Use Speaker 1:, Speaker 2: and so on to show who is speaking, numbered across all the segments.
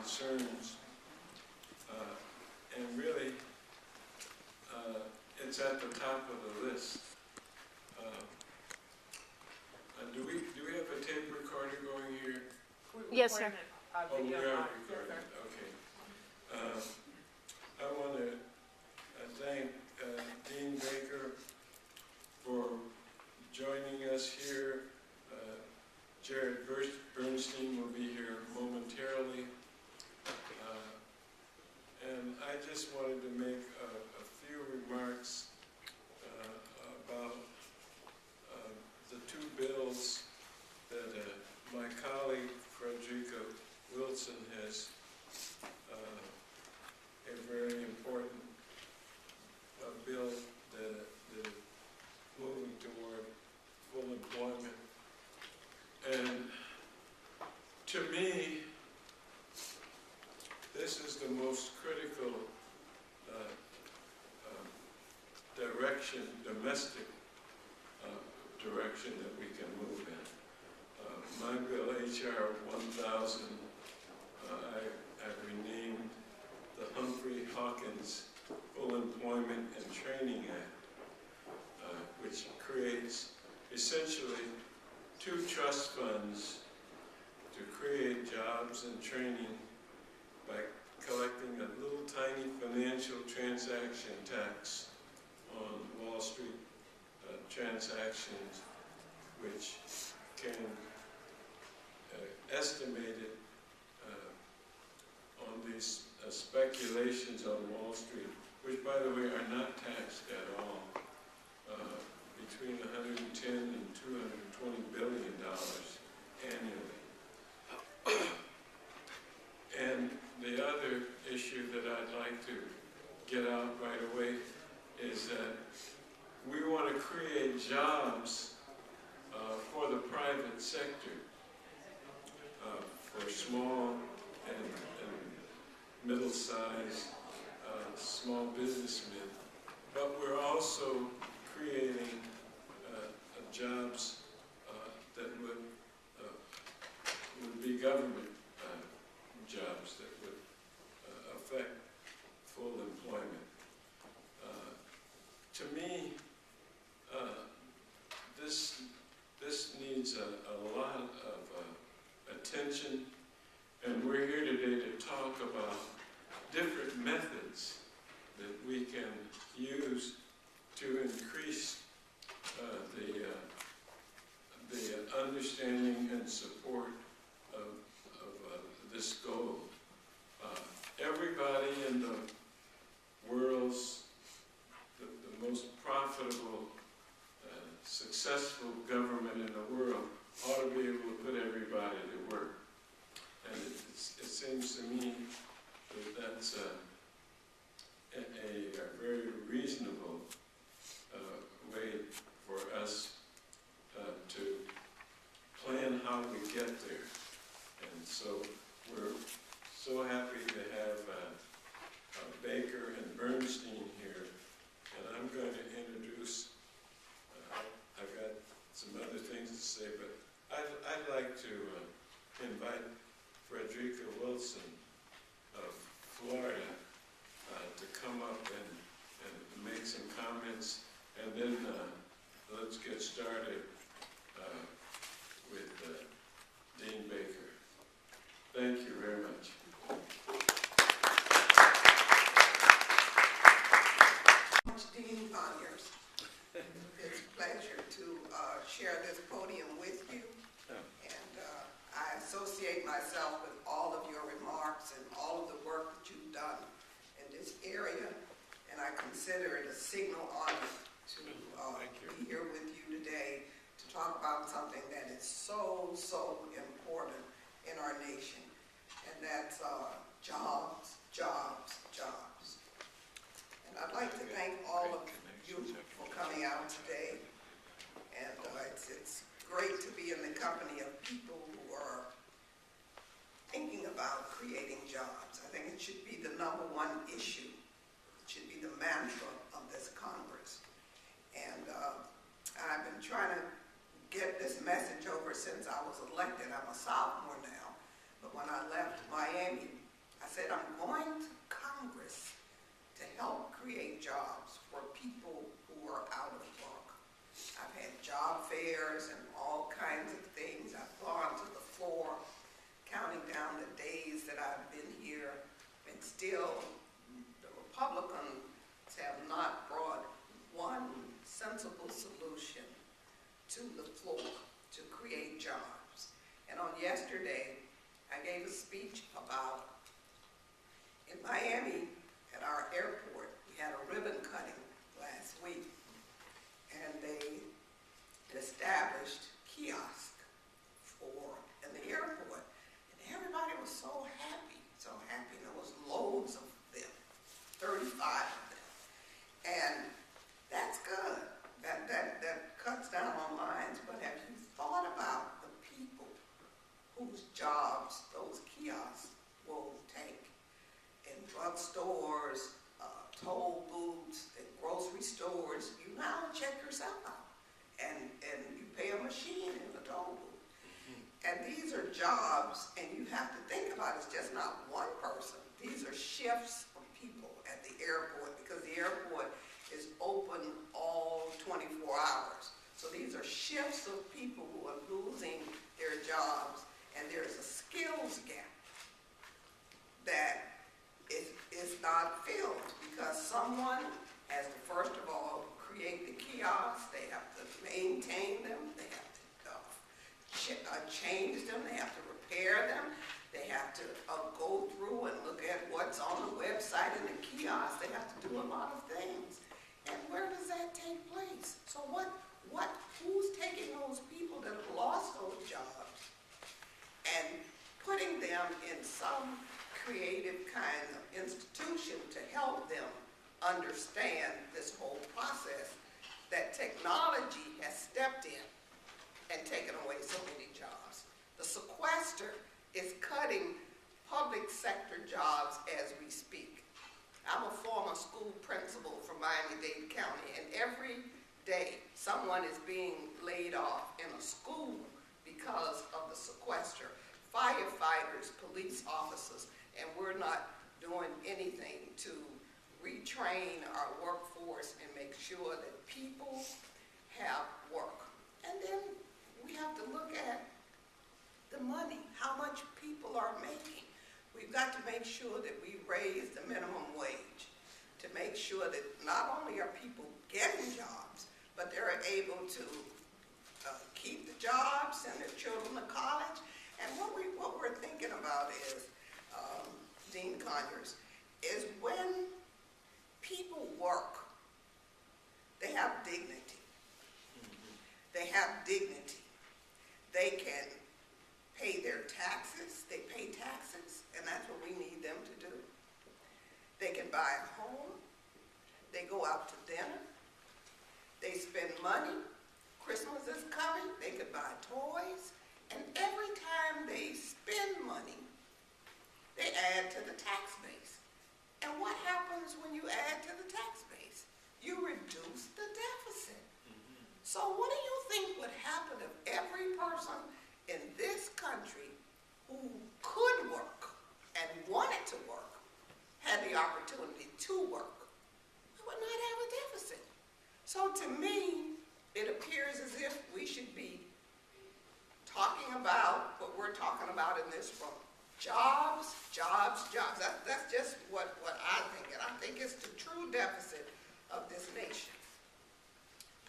Speaker 1: concerns, and really, it's at the top of the list. Do we have a tape recorder going here?
Speaker 2: Yes, sir.
Speaker 1: Oh, we are recording. Okay. I want to thank Dean Baker for joining us here. Jared Bernstein will be here momentarily. And I just wanted to make a few remarks about the two bills that my colleague Frederica Wilson has a very important bill that is moving toward full employment. And to me, this is the most critical direction, domestic direction that we can move in. My bill, H.R. 1000, I've renamed the Humphrey Hawkins Full Employment and Training Act, which creates essentially two trust funds to create jobs and training by collecting a little tiny financial transaction tax on Wall Street transactions, which can estimate it on these speculations on Wall Street, which, by the way, are not taxed at all, between 110 and $220 billion annually. And the other issue that I'd like to get out right away is that we want to create jobs for the private sector, for small and middle-sized small businessmen, but we're also creating jobs that would be government jobs that would affect full employment. To me, this needs a lot of attention, and we're here today to talk about different methods that we can use to increase the understanding and support of this goal. Everybody in the world's the most profitable, successful government in the world ought to be able to put everybody to work. And it seems to me that that's a very reasonable way for us to plan how we get there. And so we're so happy to have Baker and Bernstein here. And I'm going to introduce, I've got some other things to say, but I'd like to invite Frederica Wilson of Florida to come up and make some comments, and then let's get started with Dean Baker. Thank you very much.
Speaker 3: Dean Conyers. It's a pleasure to share this podium with you, and I associate myself with all of your remarks and all of the work that you've done in this area, and I consider it a signal honor to be here with you today to talk about something that is so important in our nation, and that's jobs, jobs, jobs. And I'd like to thank all of you for coming out today. And it's great to be in the company of people who are thinking about creating jobs. I think it should be the #1 issue. It should be the mantra of this Congress. And I've been trying to get this message over since I was elected. I'm a sophomore now. But when I left Miami said, I'm going to Congress to help create jobs for people who are out of work. I've had job fairs and all kinds of things. I've gone to the floor, counting down the days that I've been here, and still the Republicans have not brought one sensible solution to the floor to create jobs. And on yesterday, I gave a speech about, in Miami, at our airport, we had a ribbon cutting last week, and they established kiosks in the airport, and everybody was so happy, so happy. There was loads of them, 35 of them, and that's good. That cuts down on lines, but have you thought about the people whose jobs those kiosks will take in drugstores, toll booths, in grocery stores? You now check yourself out, and you pay a machine in the toll booth. And these are jobs, and you have to think about it's just not one person. These are shifts of people at the airport, because the airport is open all 24 hours. So these are shifts of people who are losing their jobs, and there's a skills gap that is not filled, because someone has to, first of all, create the kiosks. They have to maintain them. They have to change them. They have to repair them. They have to go through and look at what's on the website and the kiosk. They have to do a lot of things. And where does that take place? So who's taking those people that have lost those jobs and putting them in some creative kind of institution to help them understand this whole process that technology has stepped in and taken away so many jobs? The sequester is cutting public sector jobs as we speak. I'm a former school principal from Miami-Dade County, and every day someone is being laid off in a school because of the sequester. Firefighters, police officers, and we're not doing anything to retrain our workforce and make sure that people have work. And then we have to look at the money, how much people are making. We've got to make sure that we raise the minimum wage, to make sure that not only are people getting jobs, but they're able to keep the jobs, send their children to college. And what we're thinking about is, Dean Conyers, is when people work, they have dignity. They have dignity. They can pay their taxes. They pay taxes, and that's what we need them to do. They can buy a home. They go out to dinner. They spend money. Christmas is coming. They could buy toys. And every time they spend money, they add to the tax base. And what happens when you add to the tax base? You reduce the deficit. So what do you think would happen if every person in this country who could work and wanted to work had the opportunity to work? We would not have a deficit. So to me, it appears as if we should be talking about what we're talking about in this room. Jobs, jobs, jobs. That's just what I think, and I think it's the true deficit of this nation.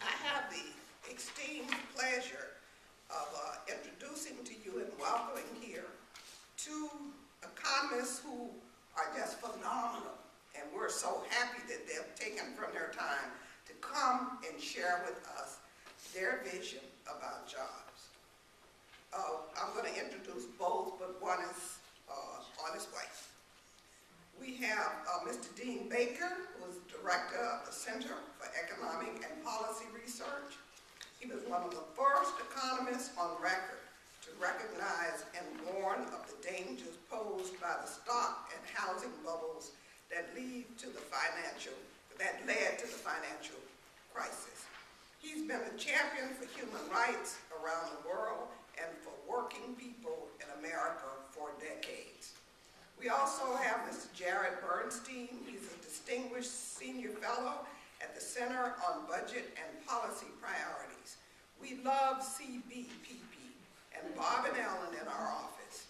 Speaker 3: I have the esteemed pleasure of introducing to you and welcoming here two economists who are just phenomenal, and we're so happy that they've taken from their time to come and share with us their vision about jobs. I'm going to introduce both, but one is on his way. We have Mr. Dean Baker, who is director of the Center for Economic and Policy Research. He was one of the first economists on record to recognize and warn of the dangers posed by the stock and housing bubbles that led to the financial crisis. He's been a champion for human rights around the world and for working people in America for decades. We also have Distinguished Senior Fellow at the Center on Budget and Policy Priorities. We love CBPP and Bob and Ellen in our office.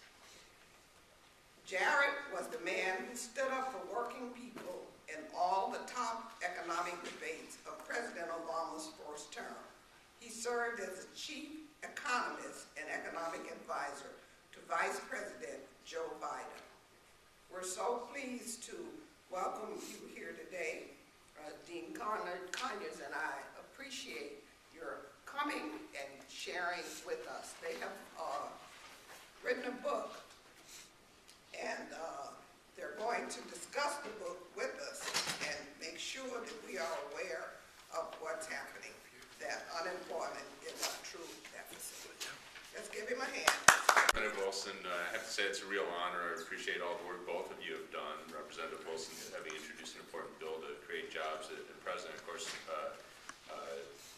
Speaker 3: Jared was the man who stood up for working people in all the top economic debates of President Obama's first term. He served as the chief economist and economic advisor to Vice President Joe Biden. We're so pleased to welcome you here today. Dean Conyers and I appreciate your coming and sharing with us. They have written a book, and they're going to discuss the book with us and make sure that we are aware of what's happening, that unemployment is a true deficit. Let's give him a hand.
Speaker 2: Representative Wilson, I have to say it's a real honor. I appreciate all the work both of you have done. Representative Wilson having introduced an important bill to create jobs, and President, of course,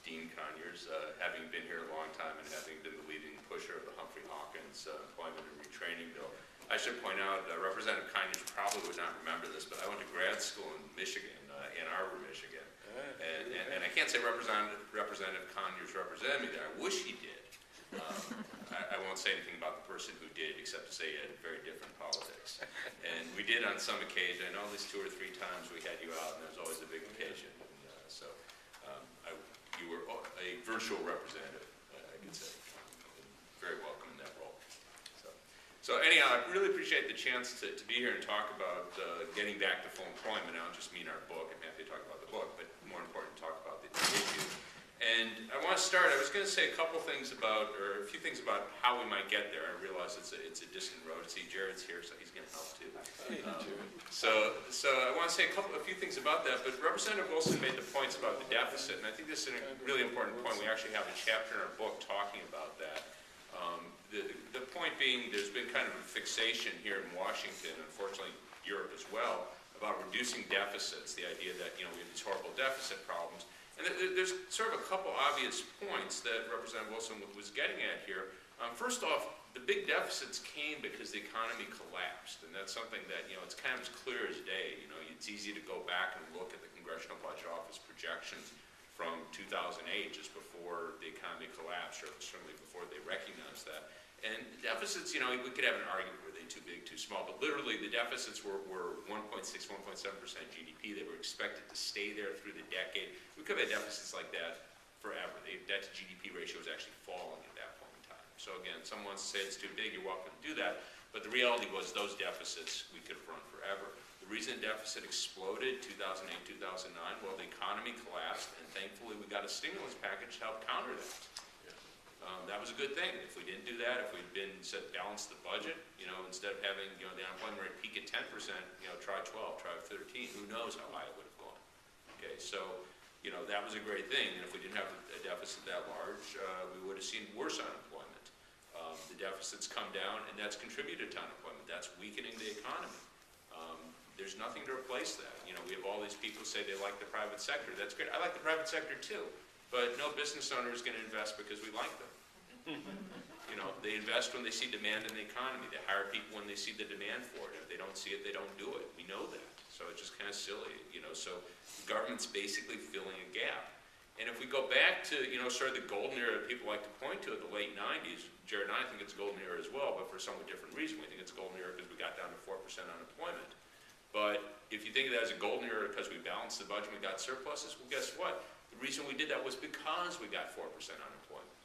Speaker 2: Dean Conyers, having been here a long time and having been the leading pusher of the Humphrey Hawkins employment and retraining bill. I should point out, Representative Conyers probably would not remember this, but I went to grad school in Michigan, Ann Arbor, Michigan. And I can't say Representative Conyers represented me there. I wish he did. I won't say anything about the person who did, except to say he had very different politics. And we did on some occasion. I know at least 2 or 3 times we had you out, and there was always a big occasion. And, you were a virtual representative, I could say. Very welcome in that role. So anyhow, I really appreciate the chance to be here and talk about getting back to full employment. I don't just mean our book. I'm happy to talk about the book, but more important, talk about the issue. And I want to start, I was going to say a few things about how we might get there. I realize it's a distant road. See, Jared's here, so he's going to help too. So I want to say a few things about that, but Representative Wilson made the points about the deficit, and I think this is a really important point. We actually have a chapter in our book talking about that. The point being, there's been kind of a fixation here in Washington, unfortunately Europe as well, about reducing deficits, the idea that, we have these horrible deficit problems. And there's sort of a couple obvious points that Representative Wilson was getting at here. First off, the big deficits came because the economy collapsed, and that's something that, it's kind of as clear as day. It's easy to go back and look at the Congressional Budget Office projections from 2008, just before the economy collapsed, or certainly before they recognized that. And deficits, we could have an argument, were they too big, too small, but literally the deficits were 1.6, 1.7% GDP. They were expected to stay there through the decade. We could have had deficits like that forever. The debt to GDP ratio was actually falling at that point in time. So again, someone wants to say it's too big, you're welcome to do that, but the reality was those deficits we could have run forever. The reason the deficit exploded 2008, 2009, well, the economy collapsed, and thankfully we got a stimulus package to help counter that. That was a good thing. If we didn't do that, if we'd balanced the budget, instead of having, the unemployment rate peak at 10%, try 12, try 13, who knows how high it would have gone. Okay, so, that was a great thing. And if we didn't have a deficit that large, we would have seen worse unemployment. The deficits come down, and that's contributed to unemployment. That's weakening the economy. There's nothing to replace that. We have all these people say they like the private sector. That's great. I like the private sector too. But no business owner is going to invest because we like them. They invest when they see demand in the economy. They hire people when they see the demand for it. If they don't see it, they don't do it. We know that. So it's just kind of silly, So the government's basically filling a gap. And if we go back to, sort of the golden era that people like to point to, the late 90s, Jared and I think it's a golden era as well, but for a somewhat different reason. We think it's a golden era because we got down to 4% unemployment. But if you think of that as a golden era because we balanced the budget and we got surpluses, well, guess what? The reason we did that was because we got 4% unemployment.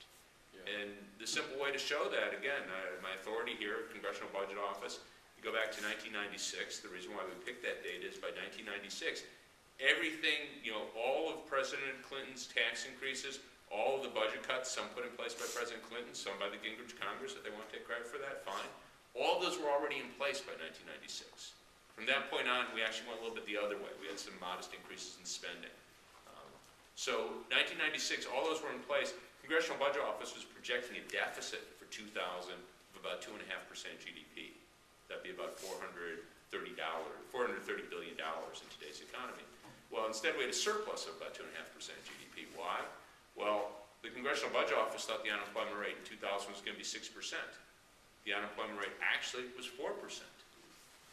Speaker 2: And the simple way to show that, again, my authority here at Congressional Budget Office, you go back to 1996. The reason why we picked that date is by 1996, everything, all of President Clinton's tax increases, all of the budget cuts, some put in place by President Clinton, some by the Gingrich Congress, if they want to take credit for that, fine. All of those were already in place by 1996. From that point on, we actually went a little bit the other way. We had some modest increases in spending. So 1996, all those were in place. Congressional Budget Office was projecting a deficit for 2000 of about 2.5% GDP. That'd be about $430 billion in today's economy. Well, instead we had a surplus of about 2.5% GDP. Why? Well, the Congressional Budget Office thought the unemployment rate in 2000 was going to be 6%. The unemployment rate actually was 4%.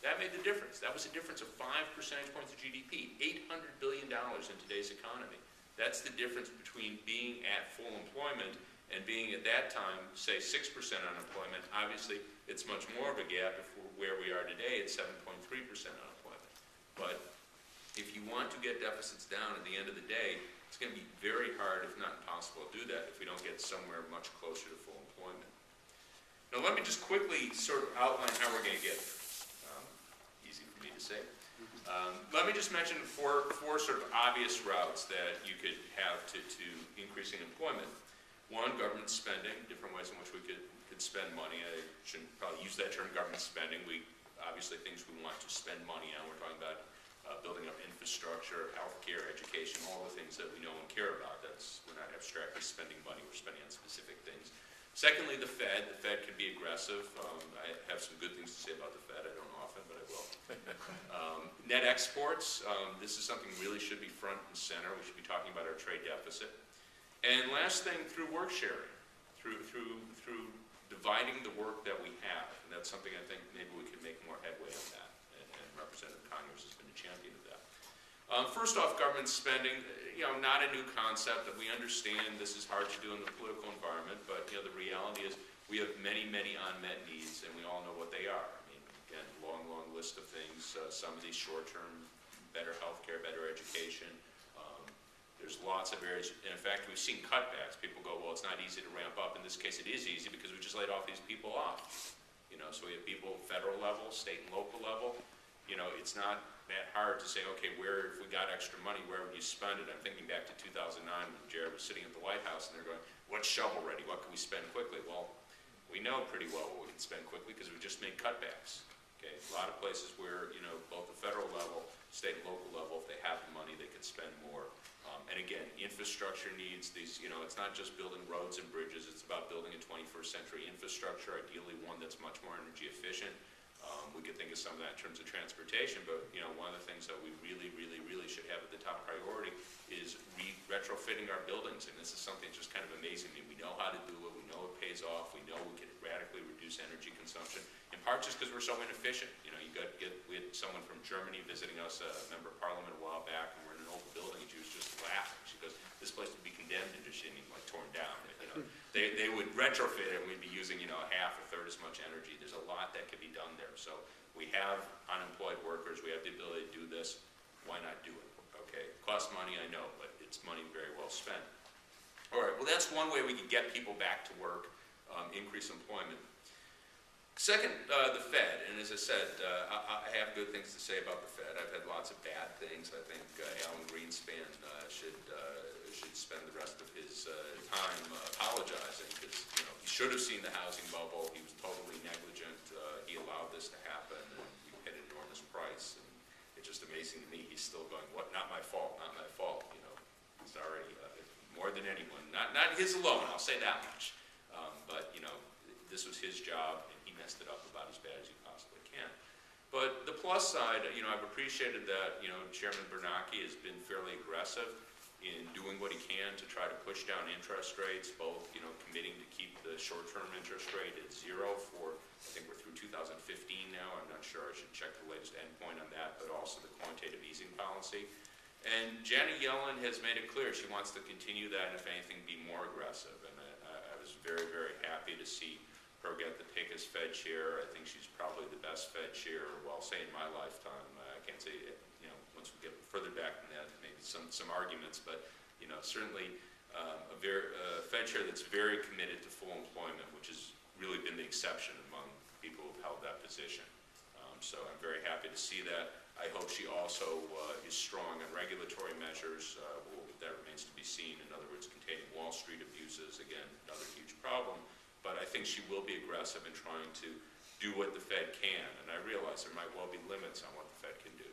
Speaker 2: That made the difference. That was a difference of 5 percentage points of GDP, $800 billion in today's economy. That's the difference between being at full employment and being at that time, say 6% unemployment. Obviously, it's much more of a gap if we're where we are today at 7.3% unemployment. But if you want to get deficits down at the end of the day, it's going to be very hard, if not impossible, to do that if we don't get somewhere much closer to full employment. Now, let me just quickly sort of outline how we're going to get there. Easy for me to say. Let me just mention four sort of obvious routes that you could have to increasing employment. One, government spending, different ways in which we could spend money. I shouldn't probably use that term, government spending. We obviously things we want to spend money on. We're talking about building up infrastructure, healthcare, education, all the things that we know and care about. We're not abstractly spending money. We're spending on specific things. Secondly, the Fed. The Fed can be aggressive. I have some good things to say about the Fed. I don't often, but I will. Net exports. This is something really should be front and center. We should be talking about our trade deficit. And last thing, through work sharing, through dividing the work that we have. And that's something I think maybe we could make more headway on that. And Representative Conyers has been a champion of that. First off, government spending, not a new concept that we understand. This is hard to do in the political environment, but the reality is we have many, many unmet needs, and we all know what they are. I mean, again, long list of things. Some of these short-term, better healthcare, better education. There's lots of areas. And in fact, we've seen cutbacks. People go, well, it's not easy to ramp up. In this case, it is easy because we just laid off these people off. So we have people federal level, state and local level. It's not that hard to say, okay, if we got extra money, where would you spend it? I'm thinking back to 2009 when Jared was sitting at the White House and they're going, what's shovel ready? What can we spend quickly? Well, we know pretty well what we can spend quickly because we just made cutbacks. Okay, a lot of places where, both the federal level, state and local level, if they have the money, they could spend more. And again, infrastructure needs these, it's not just building roads and bridges, it's about building a 21st century infrastructure, ideally one that's much more energy efficient. We could think of some of that in terms of transportation, but one of the things that we really should have at the top priority is retrofitting our buildings, and this is something that's just kind of amazing to me. We know how to do it, we know it pays off, we know we can radically reduce energy consumption, in part just because we're so inefficient. We had someone from Germany visiting us, a member of parliament a while back, and we're in an old building, and she was just laughing. She goes, this place would be condemned and just torn down. They would retrofit it, and we'd be using a half or third as much energy. There's a lot that could be done there. So we have unemployed workers. We have the ability to do this. Why not do it? Okay, it costs money, I know, but it's money very well spent. All right, well, that's one way we could get people back to work, increase employment. Second, the Fed, and as I said, I have good things to say about the Fed. I've had lots of bad things. I think Alan Greenspan should spend the rest of his time apologizing because he should have seen the housing bubble. He was totally negligent. He allowed this to happen, and we paid an enormous price. And it's just amazing to me. He's still going, "What? Not my fault. Not my fault." Sorry, more than anyone. Not his alone. I'll say that much. But this was his job. Messed it up about as bad as you possibly can. But the plus side, I've appreciated that, Chairman Bernanke has been fairly aggressive in doing what he can to try to push down interest rates, both, committing to keep the short-term interest rate at 0 for, I think we're through 2015 now. I'm not sure. I should check the latest endpoint on that, but also the quantitative easing policy. And Janet Yellen has made it clear she wants to continue that and, if anything, be more aggressive. And I was very, very happy to see her get the pick as Fed chair. I think she's probably the best Fed chair, well, say in my lifetime. I can't say, once we get further back than that, maybe some arguments, but, certainly a Fed chair that's very committed to full employment, which has really been the exception among people who've held that position. So I'm very happy to see that. I hope she also is strong on regulatory measures. That remains to be seen. In other words, containing Wall Street abuses, again, another huge problem. But I think she will be aggressive in trying to do what the Fed can. And I realize there might well be limits on what the Fed can do.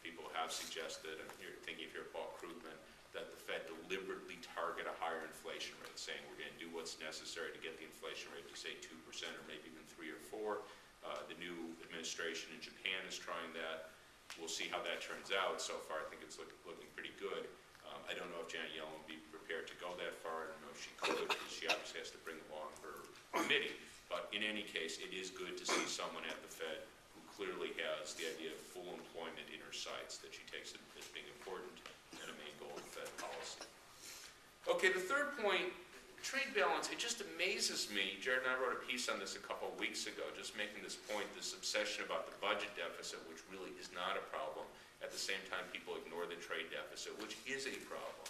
Speaker 2: People have suggested, and you're thinking of here Paul Krugman, that the Fed deliberately target a higher inflation rate, saying we're going to do what's necessary to get the inflation rate to, say, 2% or maybe even 3 or 4. The new administration in Japan is trying that. We'll see how that turns out. So far, I think it's looking pretty good. I don't know if Janet Yellen will be prepared to go that far. I don't know if she could, because she obviously has to bring along her committee. But in any case, it is good to see someone at the Fed who clearly has the idea of full employment in her sights, that she takes it as being important and a main goal of Fed policy. Okay, the third point, trade balance, it just amazes me. Jared and I wrote a piece on this a couple of weeks ago, just making this point, this obsession about the budget deficit, which really is not a problem. At the same time, people ignore the trade deficit, which is a problem.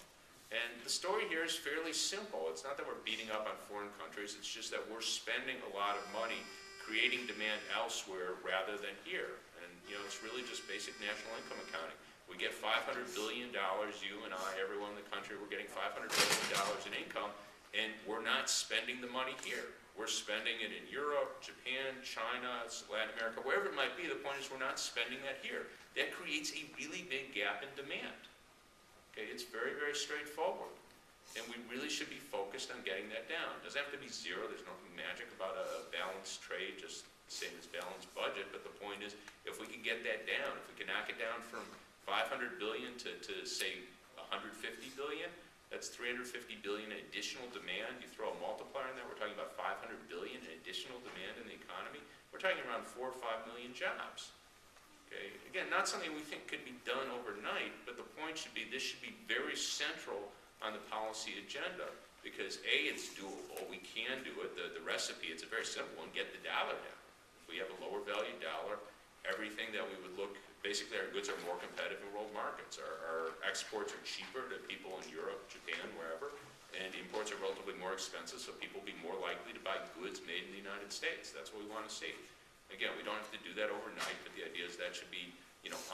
Speaker 2: And the story here is fairly simple. It's not that we're beating up on foreign countries, it's just that we're spending a lot of money creating demand elsewhere rather than here. And it's really just basic national income accounting. We get $500 billion, you and I, everyone in the country, we're getting $500 billion in income, and we're not spending the money here. We're spending it in Europe, Japan, China, Latin America, wherever it might be. The point is we're not spending that here. That creates a really big gap in demand. Okay, it's very, very straightforward. And we really should be focused on getting that down. It doesn't have to be zero. There's nothing magic about a balanced trade, just the same as balanced budget. But the point is, if we can get that down, if we can knock it down from 500 billion to say 150 billion, that's 350 billion in additional demand. You throw a multiplier in there, we're talking about 500 billion in additional demand in the economy. We're talking around 4 or 5 million jobs. Okay, again, not something we think could be done overnight, but the point should be this should be very central on the policy agenda, because A, it's doable, we can do it. The recipe, it's a very simple one, get the dollar down. If we have a lower value dollar, everything that we would look, basically our goods are more competitive in world markets. Our exports are cheaper to people in Europe, Japan, wherever, and imports are relatively more expensive, so people will be more likely to buy goods made in the United States. That's what we want to see. Again, we don't have to do that overnight, but the idea is that should be,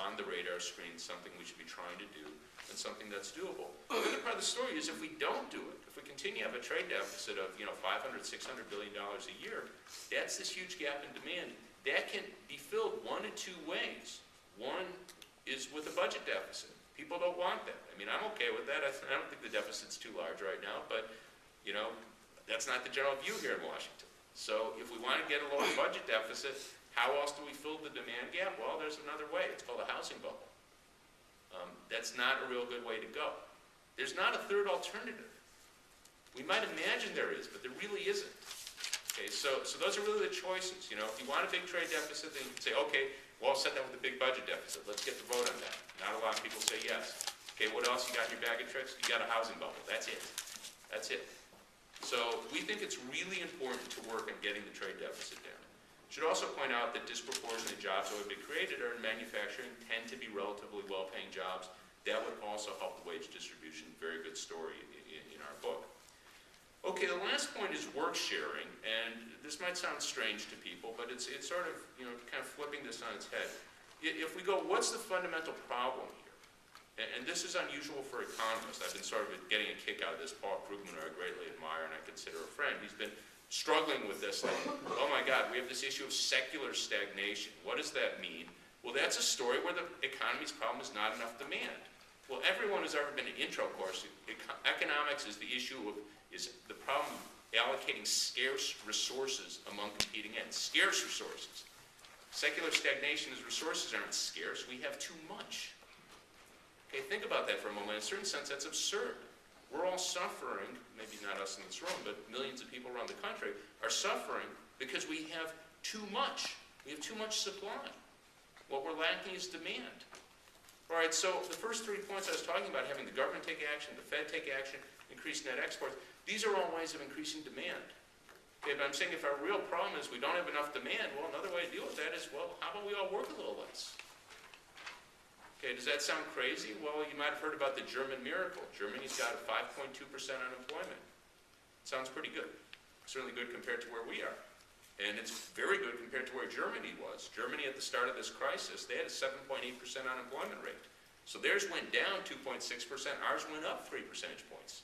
Speaker 2: on the radar screen, something we should be trying to do, and something that's doable. The other part of the story is if we don't do it, if we continue to have a trade deficit of, $500, $600 billion a year, that's this huge gap in demand. That can be filled one of two ways. One is with a budget deficit. People don't want that. I mean, I'm okay with that. I don't think the deficit's too large right now, but, that's not the general view here in Washington. So if we want to get a lower budget deficit, how else do we fill the demand gap? Well, there's another way. It's called a housing bubble. That's not a real good way to go. There's not a third alternative. We might imagine there is, but there really isn't. Okay, so those are really the choices. If you want a big trade deficit, then you can say, okay, well, I'll set that with a big budget deficit. Let's get the vote on that. Not a lot of people say yes. Okay, what else you got in your bag of tricks? You got a housing bubble. That's it. That's it. So we think it's really important to work on getting the trade deficit down. Should also point out that disproportionate jobs that would be created are in manufacturing, tend to be relatively well-paying jobs. That would also help the wage distribution. Very good story in our book. Okay, the last point is work sharing, and this might sound strange to people, but it's sort of, kind of flipping this on its head. If we go, what's the fundamental problem here? And this is unusual for economists. I've been sort of getting a kick out of this. Paul Krugman, who I greatly admire and I consider a friend, he's been struggling with this, like, oh my God, we have this issue of secular stagnation. What does that mean? Well, that's a story where the economy's problem is not enough demand. Well, everyone who's ever been in intro course, economics is the issue of, is the problem of allocating scarce resources among competing ends. Scarce resources. Secular stagnation is resources aren't scarce, we have too much. Okay, think about that for a moment. In a certain sense, that's absurd. We're all suffering, maybe not us in this room, but millions of people around the country are suffering because we have too much. We have too much supply. What we're lacking is demand. All right, so the first 3 points I was talking about, having the government take action, the Fed take action, increase net exports, these are all ways of increasing demand. Okay, but I'm saying if our real problem is we don't have enough demand, well, another way to deal with that is, well, how about we all work a little less? Okay, does that sound crazy? Well, you might have heard about the German miracle. Germany's got a 5.2% unemployment. Sounds pretty good. Certainly good compared to where we are. And it's very good compared to where Germany was. Germany at the start of this crisis, they had a 7.8% unemployment rate. So theirs went down 2.6%, ours went up 3 percentage points.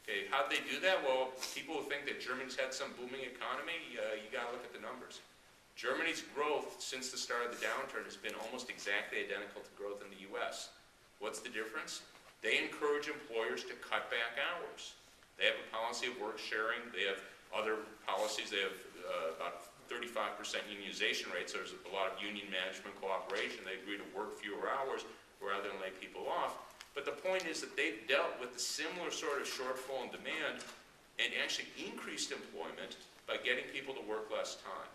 Speaker 2: Okay, how'd they do that? Well, people who think that Germany's had some booming economy, you gotta look at the numbers. Germany's growth since the start of the downturn has been almost exactly identical to growth in the US. What's the difference? They encourage employers to cut back hours. They have a policy of work sharing. They have other policies. They have about 35% unionization rates. So there's a lot of union management cooperation. They agree to work fewer hours rather than lay people off. But the point is that they've dealt with the similar sort of shortfall in demand and actually increased employment by getting people to work less time.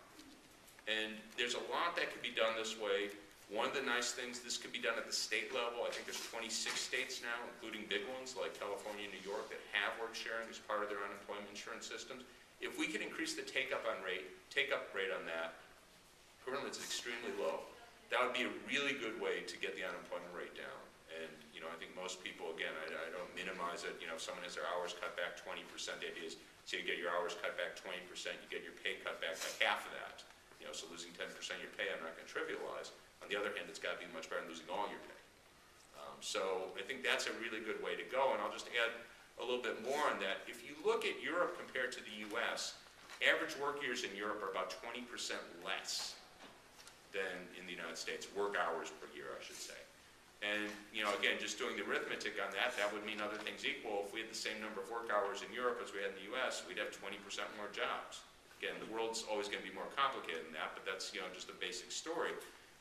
Speaker 2: And there's a lot that could be done this way. One of the nice things, this could be done at the state level. I think there's 26 states now, including big ones like California and New York, that have work sharing as part of their unemployment insurance systems. If we could increase the take-up rate on that, currently it's extremely low. That would be a really good way to get the unemployment rate down. And I think most people, again, I don't minimize it. If someone has their hours cut back 20%, the idea is, so you get your hours cut back 20%, you get your pay cut back by half of that. So losing 10% of your pay, I'm not going to trivialize. On the other hand, it's got to be much better than losing all your pay. So I think that's a really good way to go. And I'll just add a little bit more on that. If you look at Europe compared to the US, average work years in Europe are about 20% less than in the United States. Work hours per year, I should say. And, again, just doing the arithmetic on that, that would mean other things equal. If we had the same number of work hours in Europe as we had in the US, we'd have 20% more jobs. Again, the world's always going to be more complicated than that, but that's, just a basic story.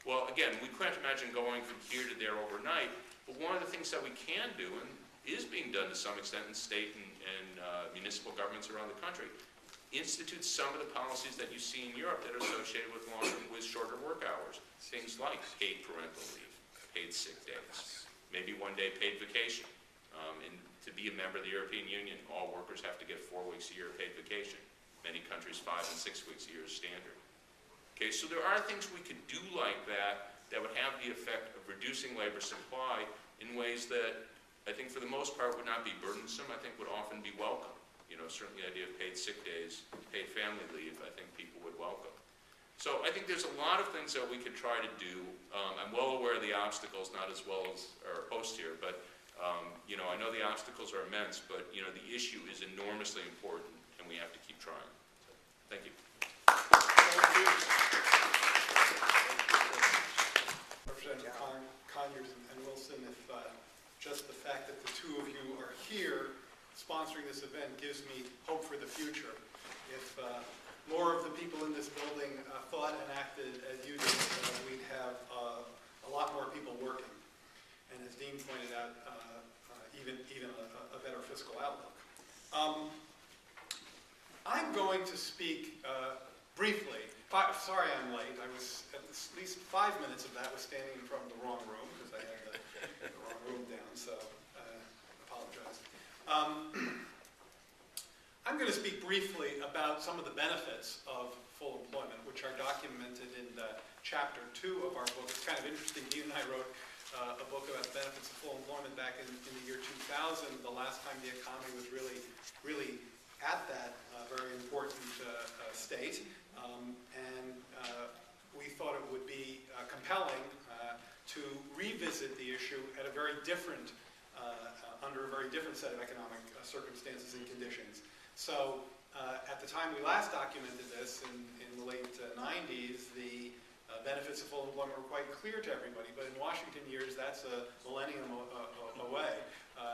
Speaker 2: Well, again, we can't imagine going from here to there overnight, but one of the things that we can do, and is being done to some extent in state and municipal governments around the country, institute some of the policies that you see in Europe that are associated with shorter work hours. Things like paid parental leave, paid sick days, maybe one day paid vacation. And to be a member of the European Union, all workers have to get 4 weeks a year of paid vacation. Many countries, 5 and 6 weeks a year is standard. Okay, so there are things we could do like that that would have the effect of reducing labor supply in ways that I think for the most part would not be burdensome, I think would often be welcome. Certainly the idea of paid sick days, paid family leave, I think people would welcome. So I think there's a lot of things that we could try to do. I'm well aware of the obstacles, not as well as our host here, but I know the obstacles are immense, but the issue is enormously important and we have to keep trying. So, thank you.
Speaker 4: Thank you. Representative Conyers and Wilson, if just the fact that the two of you are here sponsoring this event gives me hope for the future. If more of the people in this building thought and acted as you did, we'd have a lot more people working. And as Dean pointed out, even a better fiscal outlook. I'm going to speak briefly. Sorry I'm late. I was, at least 5 minutes of that was standing in front of the wrong room because I had the wrong room down, so apologize. I'm going to speak briefly about some of the benefits of full employment, which are documented in chapter 2 of our book. It's kind of interesting. Dean and I wrote a book about the benefits of full employment back in the year 2000, the last time the economy was really at that very important state. And we thought it would be compelling to revisit the issue at a very different, under a very different set of economic circumstances and conditions. So at the time we last documented this in the late 90s, the benefits of full employment were quite clear to everybody, but in Washington years, that's a millennium away.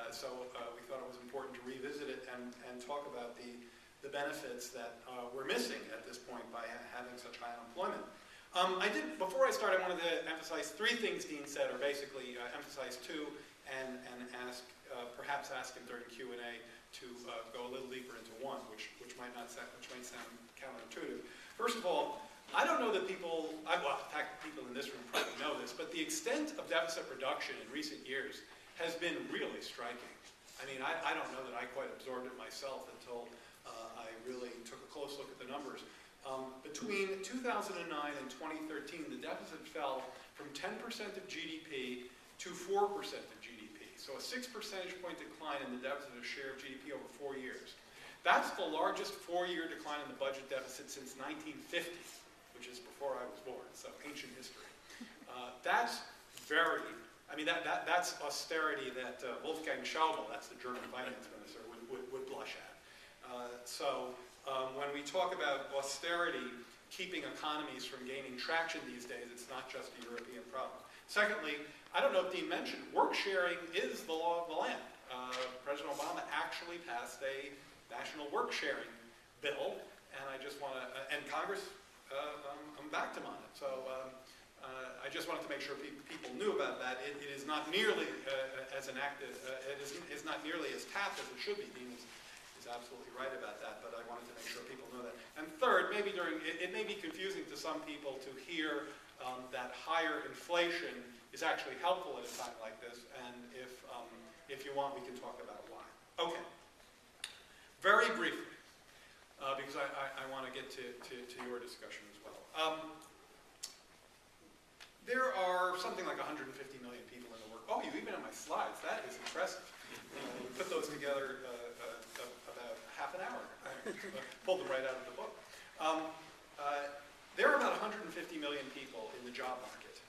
Speaker 4: So we thought it was important to revisit it and talk about the benefits that we're missing at this point by having such high unemployment. Before I start, I wanted to emphasize 3 things Dean said, or basically emphasize 2, and perhaps ask him during Q&A to go a little deeper into 1, which might sound counterintuitive. First of all, I don't know that people, well, in fact, people in this room probably know this, but the extent of deficit reduction in recent years has been really striking. I mean, I don't know that I quite absorbed it myself until I really took a close look at the numbers. Between 2009 and 2013, the deficit fell from 10% of GDP to 4% of GDP. So a 6 percentage point decline in the deficit of share of GDP over 4 years. That's the largest 4-year decline in the budget deficit since 1950, which is before I was born, so ancient history. That's very, I mean, that's austerity that Wolfgang Schäuble, that's the German finance minister, would blush at. So when we talk about austerity keeping economies from gaining traction these days, it's not just a European problem. Secondly, I don't know if Dean mentioned, work sharing is the law of the land. President Obama actually passed a national work sharing bill, and I just want to, and Congress backed him on it. So I just wanted to make sure people knew about that. It is not nearly as enacted, it is not nearly as tapped as it should be. Dean is absolutely right about that, but I wanted to make sure people know that. And third, maybe maybe it may be confusing to some people to hear that higher inflation is actually helpful at a time like this, and if you want, we can talk about why. Okay. Very briefly, because I want to get to your discussion as well. There are something like 150 million people in the world. Oh, you even have my slides. That is impressive. We put those together about half an hour. Pulled them right out of the book. There are about 150 million people in the job market.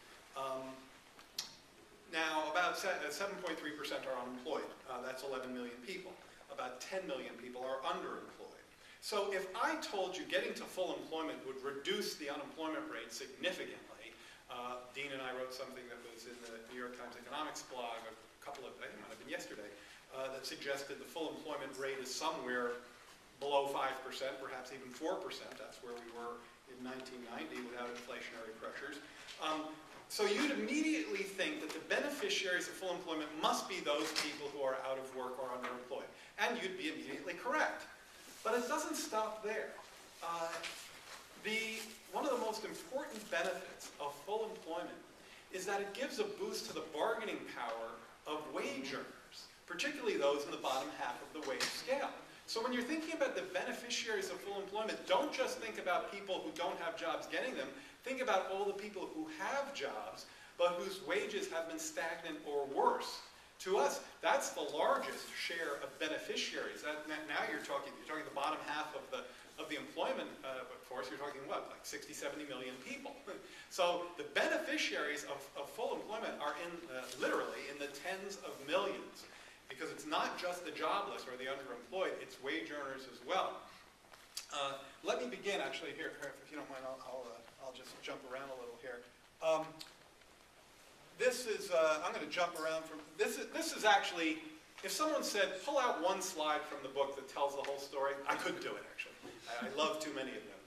Speaker 4: Now, about 7.3% are unemployed. That's 11 million people. About 10 million people are underemployed. So if I told you getting to full employment would reduce the unemployment rate significantly, Dean and I wrote something that was in the New York Times economics blog I think it might have been yesterday, that suggested the full employment rate is somewhere below 5%, perhaps even 4%. That's where we were in 1990 without inflationary pressures. So you'd immediately think that the beneficiaries of full employment must be those people who are out of work or underemployed. And you'd be immediately correct. But it doesn't stop there. One of the most important benefits of full employment is that it gives a boost to the bargaining power of wage earners, particularly those in the bottom half of the wage scale. So when you're thinking about the beneficiaries of full employment, don't just think about people who don't have jobs getting them. Think about all the people who have jobs, but whose wages have been stagnant or worse. To us, that's the largest share of beneficiaries. Now you're talking the bottom half of the employment force. You're talking what, like 60, 70 million people. So the beneficiaries of full employment are literally in the tens of millions, because it's not just the jobless or the underemployed, it's wage earners as well. Let me begin actually here, if you don't mind. I'll just jump around a little here. This is, I'm going to jump around from, this is actually, if someone said, pull out one slide from the book that tells the whole story, I couldn't do it, actually. I love too many of them.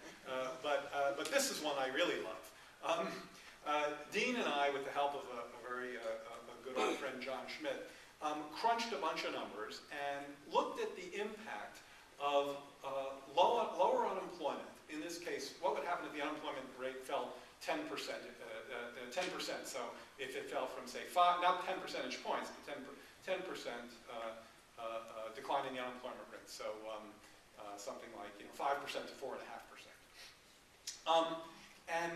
Speaker 4: But this is one I really love. Dean and I, with the help of a very good old friend, John Schmidt, crunched a bunch of numbers and looked at the impact of lower unemployment. In this case, what would happen if the unemployment rate fell 10%? 10%. So if it fell from, say, not 10 percentage points, but 10% decline in the unemployment rate. So something like 5% to 4.5%. And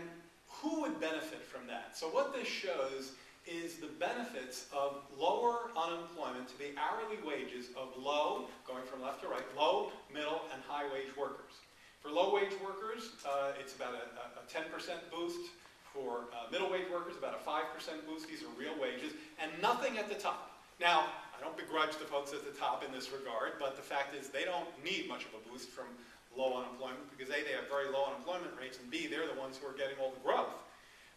Speaker 4: who would benefit from that? So what this shows is the benefits of lower unemployment to the hourly wages of low, going from left to right, low, middle, and high wage workers. For low wage workers, it's about a 10% boost. For middle wage workers, about a 5% boost. These are real wages, and nothing at the top. Now, I don't begrudge the folks at the top in this regard, but the fact is they don't need much of a boost from low unemployment, because A, they have very low unemployment rates, and B, they're the ones who are getting all the growth.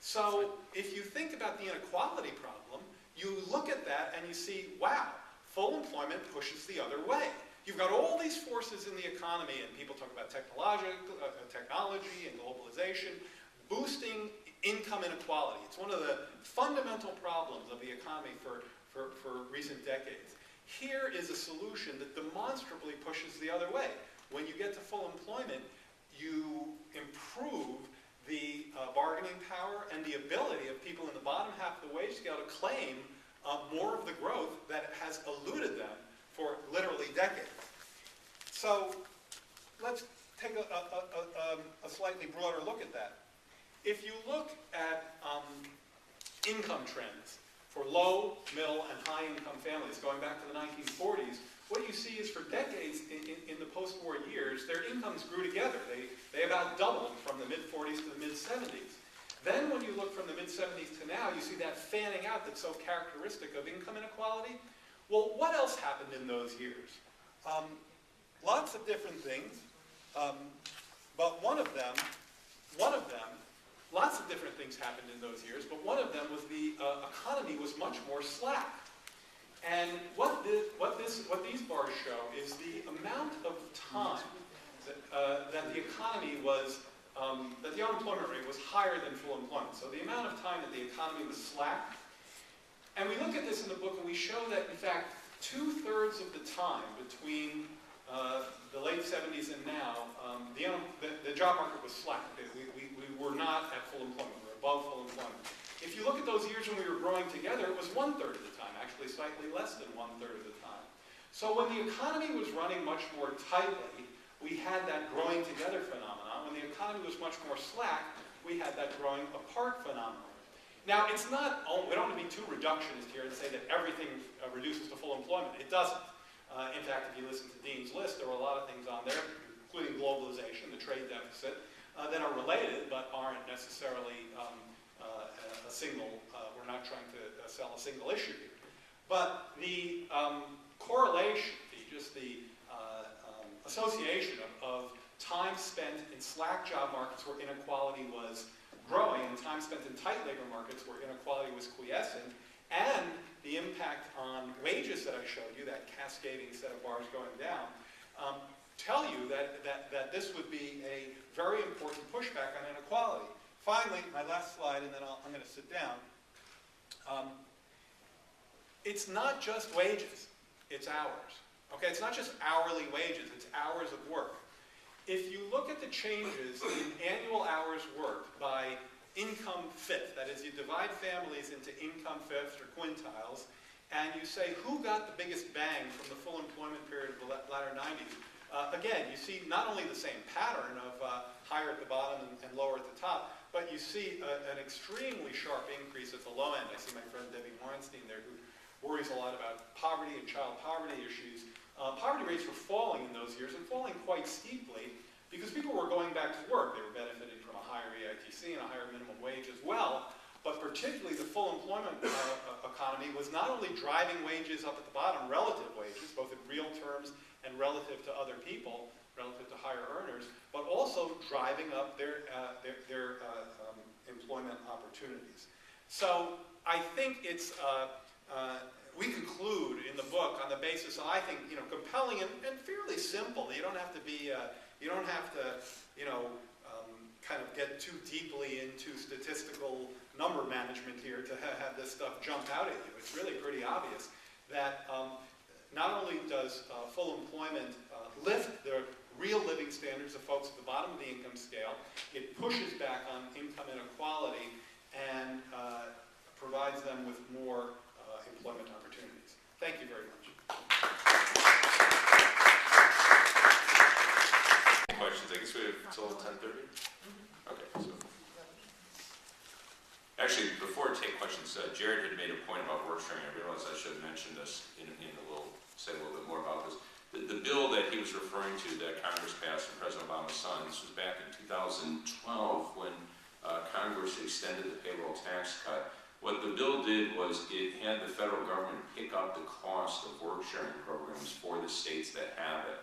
Speaker 4: So if you think about the inequality problem, you look at that and you see, wow, full employment pushes the other way. You've got all these forces in the economy, and people talk about technology and globalization, boosting income inequality. It's one of the fundamental problems of the economy for recent decades. Here is a solution that demonstrably pushes the other way. When you get to full employment, you improve the bargaining power and the ability of people in the bottom half of the wage scale to claim more of the growth that has eluded them for literally decades. So let's take a slightly broader look at that. If you look at income trends for low, middle, and high-income families going back to the 1940s, what you see is for decades in the post-war years, their incomes grew together. They about doubled from the mid-40s to the mid-70s. Then when you look from the mid-70s to now, you see that fanning out that's so characteristic of income inequality. Well, what else happened in those years? Lots of different things, but one of them, lots of different things happened in those years, but one of them was the economy was much more slack. And what these bars show is the amount of time that the economy was, that the unemployment rate was higher than full employment. So the amount of time that the economy was slack. And we look at this in the book and we show that, in fact, 2/3 of the time between the late 70s and now, the job market was slack. We were not at full employment. We were above full employment. If you look at those years when we were growing together, it was 1/3 of the time, actually slightly less than 1/3 of the time. So when the economy was running much more tightly, we had that growing together phenomenon. When the economy was much more slack, we had that growing apart phenomenon. Now, it's not, we don't want to be too reductionist here and say that everything reduces to full employment. It doesn't. In fact, if you listen to Dean's list, there were a lot of things on there, including globalization, the trade deficit, that are related but aren't necessarily a single, we're not trying to sell a single issue here. But the correlation, just the association of time spent in slack job markets where inequality was growing and time spent in tight labor markets where inequality was quiescent, and the impact on wages that I showed you, that cascading set of bars going down, tell you that this would be a very important pushback on inequality. Finally, my last slide, and then I'm going to sit down. It's not just wages, it's hours. Okay, it's not just hourly wages, it's hours of work. If you look at the changes in annual hours worked by income fifth, that is, you divide families into income fifths or quintiles, and you say who got the biggest bang from the full employment period of the latter 90s, again, you see not only the same pattern of higher at the bottom and lower at the top, but you see an extremely sharp increase at the low end. I see my friend Debbie Weinstein there, who worries a lot about poverty and child poverty issues. Poverty rates were falling in those years, and falling quite steeply, because people were going back to work. They were benefiting from a higher EITC and a higher minimum wage as well, but particularly the full employment economy was not only driving wages up at the bottom, relative wages, both in real terms and relative to other people, relative to higher earners, but also driving up their employment opportunities. So I think it's, we conclude in the book on the basis of, I think, compelling and fairly simple. You don't have to be, you don't have to, kind of get too deeply into statistical number management here to have this stuff jump out at you. It's really pretty obvious that not only does full employment lift the real living standards of folks at the bottom of the income scale, it pushes back on income inequality and provides them with more employment opportunities. Thank you very much.
Speaker 2: Any questions? I guess we have until 10:30? Okay, so. Actually, before I take questions, Jared had made a point about work sharing. I realized I should have mentioned this say a little bit more about this. The bill that he was referring to that Congress passed and President Obama signed, this was back in 2012 when Congress extended the payroll tax cut. What the bill did was it had the federal government pick up the cost of work sharing programs for the states that have it,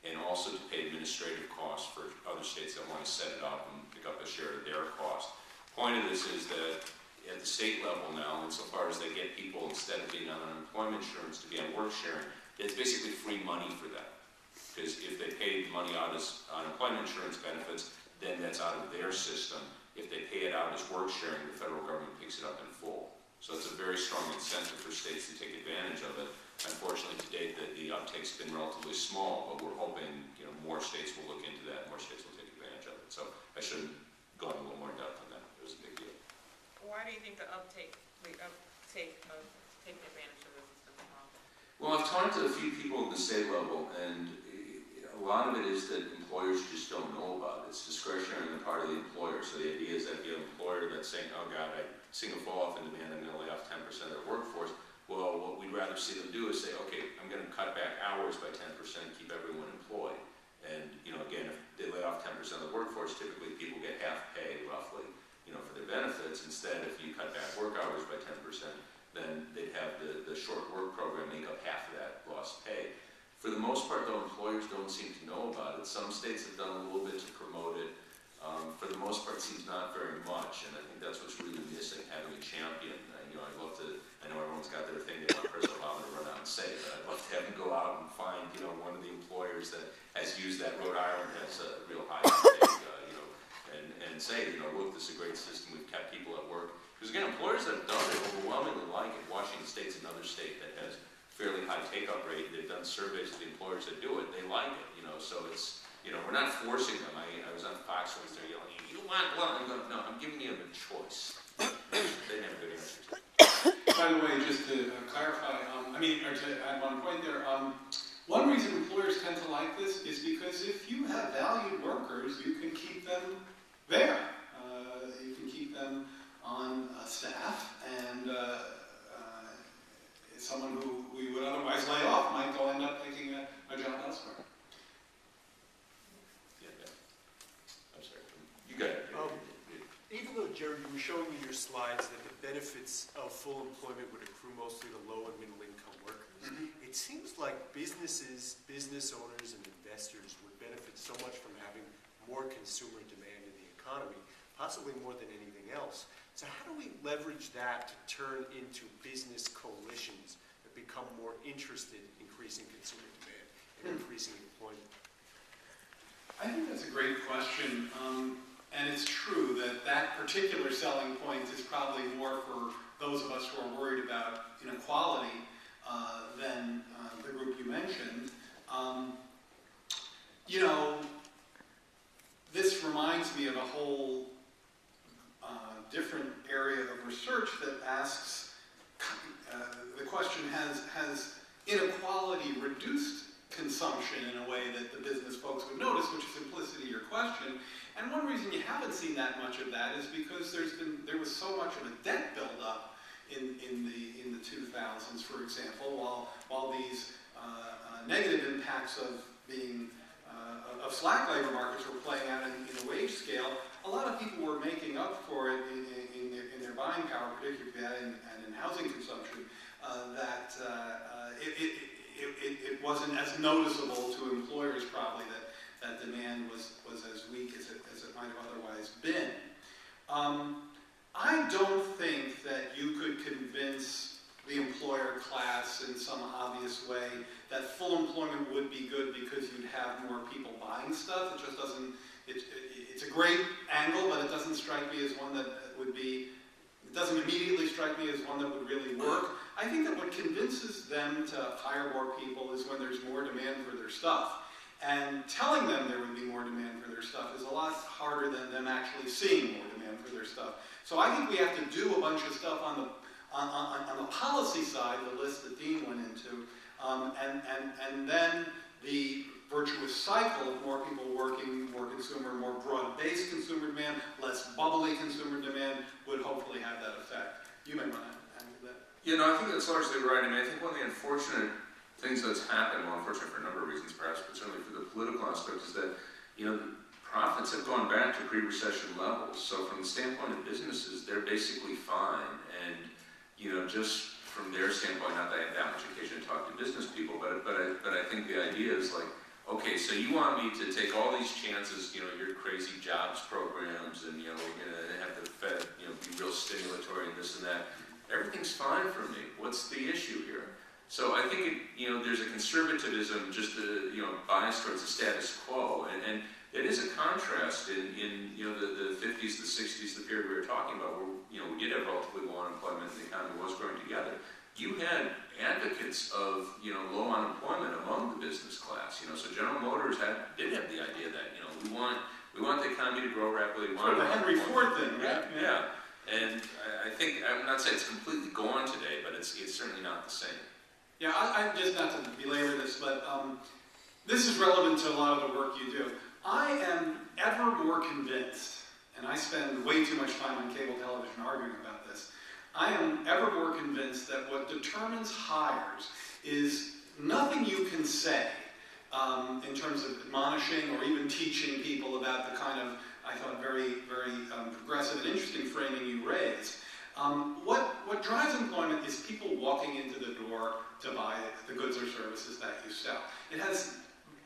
Speaker 2: and also to pay administrative costs for other states that want to set it up and pick up a share of their cost. Point of this is that at the state level now, insofar as they get people, instead of being on unemployment insurance, to be on work sharing, it's basically free money for them. Because if they pay the money out as unemployment insurance benefits, then that's out of their system. If they pay it out as work sharing, the federal government picks it up in full. So it's a very strong incentive for states to take advantage of it. Unfortunately, to date, the uptake's been relatively small, but we're hoping more states will look into that, more states will take advantage of it. So I should have gone a little more in depth on that. It was a big deal.
Speaker 5: Why do you think the uptake of taking advantage of this has been small?
Speaker 6: Well, I've talked to a few people at the state level, and a lot of it is that employers just don't know about it. It's discretionary on the part of the employer. So the idea is that if you have an employer that's saying, oh God, I see a fall off in demand, I'm going to lay off 10% of their workforce. Well, what we'd rather see them do is say, okay, I'm going to cut back hours by 10%, keep everyone employed. And, again, if they lay off 10% of the workforce, typically people get half pay, roughly, for their benefits. Instead, if you cut back work hours by 10%, then they'd have the short work program make up half of that lost pay. For the most part, though, employers don't seem to know about it. Some states have done a little bit to promote it. For the most part, it seems not very much, and I think that's what's really missing, having a champion. I'd love to, I know everyone's got their thing they want President Obama to run out and say, but I'd love to have him go out and find, one of the employers that has used that. Rhode Island has a real high uptake, and say, look, this is a great system, we've kept people at work. Because again, employers that have done it overwhelmingly like it. Washington State's another state that has fairly high take-up rate. They've done surveys of the employers that do it. They like it, so it's, we're not forcing them. I was on Fox once, they're yelling, you don't want blood. I'm going, no, I'm giving them a choice. They didn't have good answers.
Speaker 4: By the way, just to clarify, or to add one point there, one reason employers tend to like this is because if you have valued workers, you can keep them there. You can keep them on staff, and someone who we would otherwise lay off might go end up taking a job elsewhere.
Speaker 6: I'm sorry. You got it.
Speaker 7: Even though, Jerry, you were showing in your slides that the benefits of full employment would accrue mostly to low and middle income workers, it seems like businesses, business owners, and investors would benefit so much from having more consumer demand in the economy, possibly more than anything else. So how do we leverage that to turn into business coalitions that become more interested in increasing consumer demand and increasing employment?
Speaker 4: I think that's a great question. And it's true that that particular selling point is probably more for those of us who are worried about inequality than the group you mentioned. This reminds me of a whole different area of research that asks, the question, has inequality reduced consumption in a way that the business folks would notice, which is implicit in your question. And one reason you haven't seen that much of that is because there was so much of a debt buildup in the 2000s, for example, while these negative impacts of slack labor markets were playing out in the wage scale. A lot of people were making up for it in their buying power, particularly and in housing consumption. It wasn't as noticeable to employers probably that demand was as weak as it might have otherwise been. I don't think that you could convince the employer class in some obvious way that full employment would be good because you'd have more people buying stuff. It just doesn't, it's a great angle, but it doesn't strike me as one that would be, it doesn't immediately strike me as one that would really work. I think that what convinces them to hire more people is when there's more demand for their stuff. And telling them there would be more demand for their stuff is a lot harder than them actually seeing more demand for their stuff. So I think we have to do a bunch of stuff on the policy side, the list that Dean went into, and then the virtuous cycle of more people working, more consumer, more broad-based consumer demand, less bubbly consumer demand would hopefully have that effect. You may want to add to that.
Speaker 6: I think that's largely right. I think one of the unfortunate things that's happened, well, unfortunately for a number of reasons perhaps, but certainly for the political aspect, is that, profits have gone back to pre-recession levels. So from the standpoint of businesses, they're basically fine. And, just from their standpoint, not that I have that much occasion to talk to business people, but I think the idea is like, okay, so you want me to take all these chances, your crazy jobs programs, and, we're going to have the Fed, be real stimulatory and this and that. Everything's fine for me. What's the issue here? So I think, there's a conservatism, just bias towards the status quo, and it is a contrast in the 50s, the 60s, the period we were talking about, where we did have relatively low unemployment and the economy was growing together. You had advocates of low unemployment among the business class. So General Motors did have the idea that we want the economy to grow rapidly.
Speaker 4: Sort of the Henry Ford thing, right?
Speaker 6: Yeah. And I think I'm not saying it's completely gone today, but it's certainly not the same.
Speaker 4: Yeah, I just not to belabor this, but this is relevant to a lot of the work you do. I am ever more convinced, and I spend way too much time on cable television arguing about this, I am ever more convinced that what determines hires is nothing you can say in terms of admonishing or even teaching people about the kind of, I thought, very, very progressive and interesting framing you raised. What drives employment is people walking into the door to buy the goods or services that you sell. It has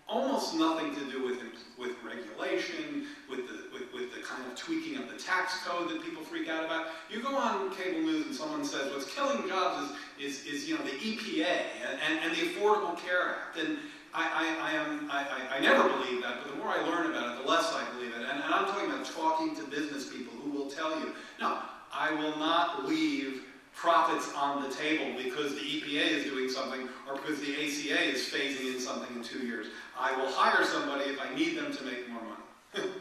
Speaker 4: almost nothing to do with regulation, with the kind of tweaking of the tax code that people freak out about. You go on cable news and someone says what's killing jobs is the EPA and the Affordable Care Act. And I never believe that, but the more I learn about it, the less I believe it. And I'm talking about talking to business people who will tell you, no, I will not leave profits on the table because the EPA is doing something or because the ACA is phasing in something in 2 years. I will hire somebody if I need them to make more money.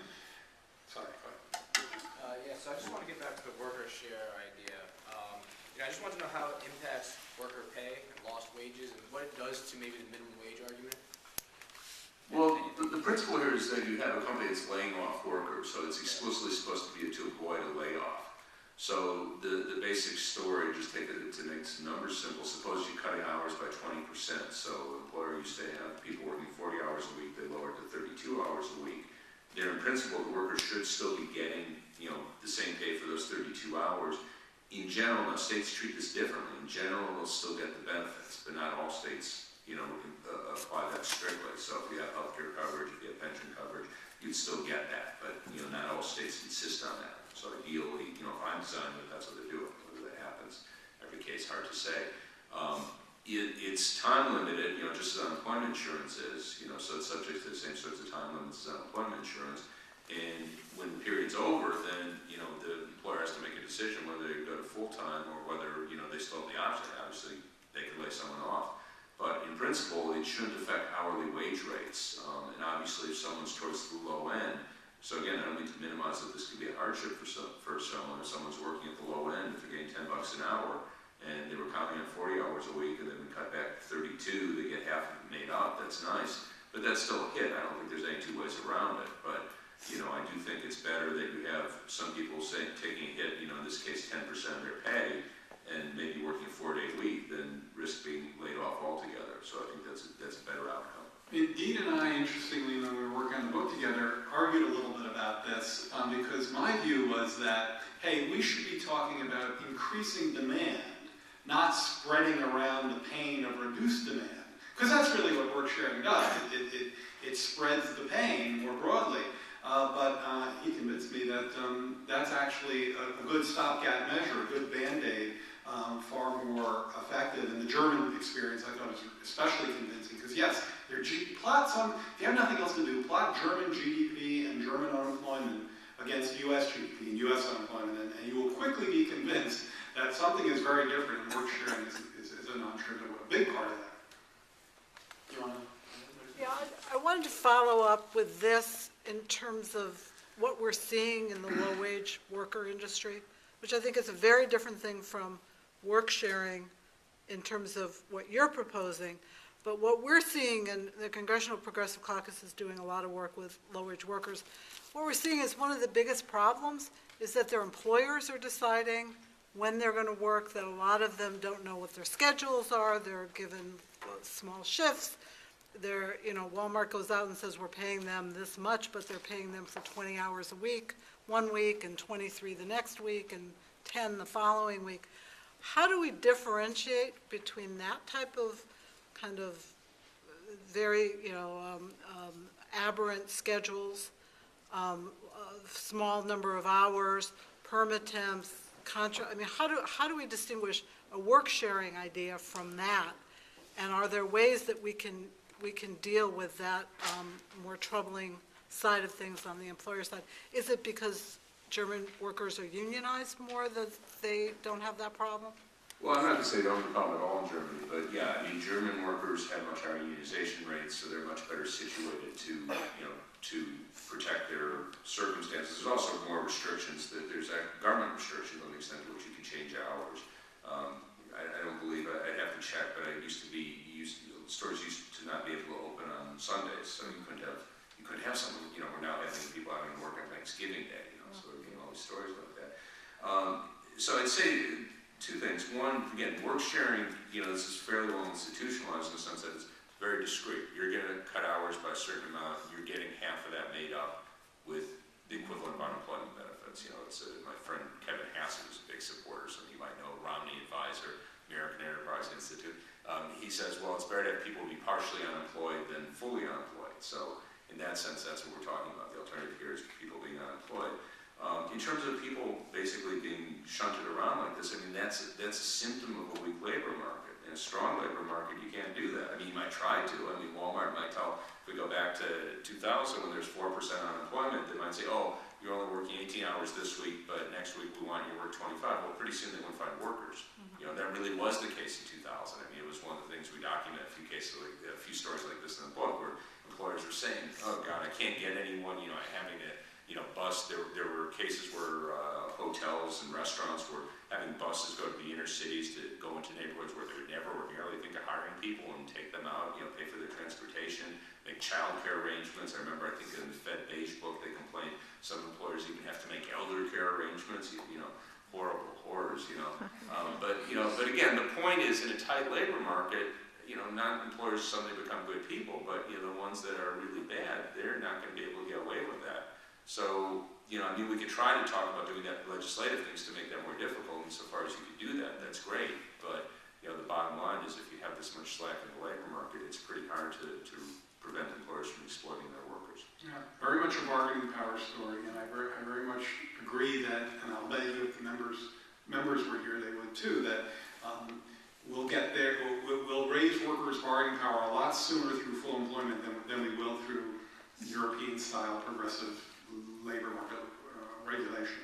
Speaker 4: Sorry, go ahead.
Speaker 8: Yeah, so I just want to get back to the worker share idea. I just want to know how it impacts worker pay and lost wages and what it does to maybe the minimum wage argument.
Speaker 6: Well, the principle here is that you have a company that's laying off workers, so it's exclusively supposed to be to avoid a layoff. So the basic story, just take it to make some numbers simple, suppose you're cutting hours by 20%. So an employer used to have people working 40 hours a week, they lowered to 32 hours a week. There, in principle, the workers should still be getting, the same pay for those 32 hours. In general, now states treat this differently. In general, they'll still get the benefits, but not all states, apply that strictly. So if you have healthcare coverage, if you have pension coverage, you'd still get that. But, not all states insist on that. So ideally, if I'm designing it, that's what they're doing. Whether that happens, every case, hard to say. It's time limited, just as unemployment insurance is, so it's subject to the same sorts of time limits as unemployment insurance. And when the period's over, then, the employer has to make a decision whether they go to full-time or whether, they still have the option. Obviously, they could lay someone off. But in principle, it shouldn't affect hourly wage rates. And obviously, if someone's towards the low end, so again, I don't mean to minimize that this could be a hardship for someone. If someone's working at the low end, if they're getting $10 an hour, and they were counting on 40 hours a week, and then we cut back to 32, they get half of it made up, that's nice. But that's still a hit. I don't think there's any two ways around it. But, I do think it's better that you have some people taking a hit, in this case, 10% of their pay, and maybe working a 4-day week than risk being laid off altogether. So I think that's a better outcome.
Speaker 4: Dean and I, interestingly, when we were working on the book together, argued a little bit about this because my view was that, hey, we should be talking about increasing demand, not spreading around the pain of reduced demand. Because that's really what work sharing does. It spreads the pain more broadly. But he convinced me that that's actually a good stopgap measure, a good Band-Aid, far more effective. And the German experience I thought was especially convincing because yes, if you have nothing else to do, plot German GDP and German unemployment against U.S. GDP and U.S. unemployment, and you will quickly be convinced that something is very different and work sharing is a non-trivial, a big part of that. Do you want to?
Speaker 9: Yeah, I wanted to follow up with this in terms of what we're seeing in the low-wage worker industry, which I think is a very different thing from work sharing in terms of what you're proposing. But what we're seeing, and the Congressional Progressive Caucus is doing a lot of work with low-wage workers, what we're seeing is one of the biggest problems is that their employers are deciding when they're going to work, that a lot of them don't know what their schedules are. They're given small shifts. Walmart goes out and says we're paying them this much, but they're paying them for 20 hours a week, one week, and 23 the next week, and 10 the following week. How do we differentiate between that type of kind of very, aberrant schedules, small number of hours, permatemps, contract? I mean, how do we distinguish a work sharing idea from that? And are there ways that we can deal with that more troubling side of things on the employer side? Is it because German workers are unionized more that they don't have that problem?
Speaker 6: Well, I'm not going to say they don't have a problem at all in Germany, but yeah, I mean, German workers have much higher unionization rates, so they're much better situated to protect their circumstances. There's also more restrictions. There's government restrictions on the extent to which you can change hours. I don't believe, I'd have to check, but stores used to not be able to open on Sundays, so you couldn't have someone, we're now having people having to work on Thanksgiving Day, so we're getting all these stories like that. So I'd say two things. One, again, work sharing, this is fairly well institutionalized in the sense that it's very discrete. You're going to cut hours by a certain amount, you're getting half of that made up with the equivalent of unemployment benefits. My friend Kevin Hassett is a big supporter, so you might know, Romney advisor, American Enterprise Institute. He says, well, it's better to have people be partially unemployed than fully unemployed. So in that sense, that's what we're talking about. The alternative here is people being unemployed. In terms of people basically being shunted around like this, I mean, that's a symptom of a weak labor market. In a strong labor market, you can't do that. I mean, you might try to. I mean, Walmart might tell, if we go back to 2000 when there's 4% unemployment, they might say, oh, you're only working 18 hours this week, but next week we want you to work 25. Well, pretty soon they won't find workers. That really was the case in 2000. I mean, it was one of the things we document a few stories like this in the book, where employers were saying, oh God, I can't get anyone, having to, bus. There were cases where hotels and restaurants were having buses go to the inner cities to go into neighborhoods where they would never ordinarily think of hiring people and take them out, pay for their transportation, make childcare arrangements. I remember, I think in the Fed Beige book, they complained some employers even have to make elder care arrangements, horrible horrors, but again, the point is, in a tight labor market, not employers suddenly become good people, but, the ones that are really bad, they're not going to be able to get away with that. So, we could try to talk about doing that legislative things to make that more difficult, insofar as you could do that, that's great. But, the bottom line is, if you have this much slack in the labor market, it's pretty hard to prevent employers from exploiting their workers.
Speaker 10: Yeah, very much a bargaining power story, and I very much agree that, and I'll bet you if the members were here, they would too, that we'll get there, we'll raise workers' bargaining power a lot sooner through full employment than we will through European-style progressive labor market regulation.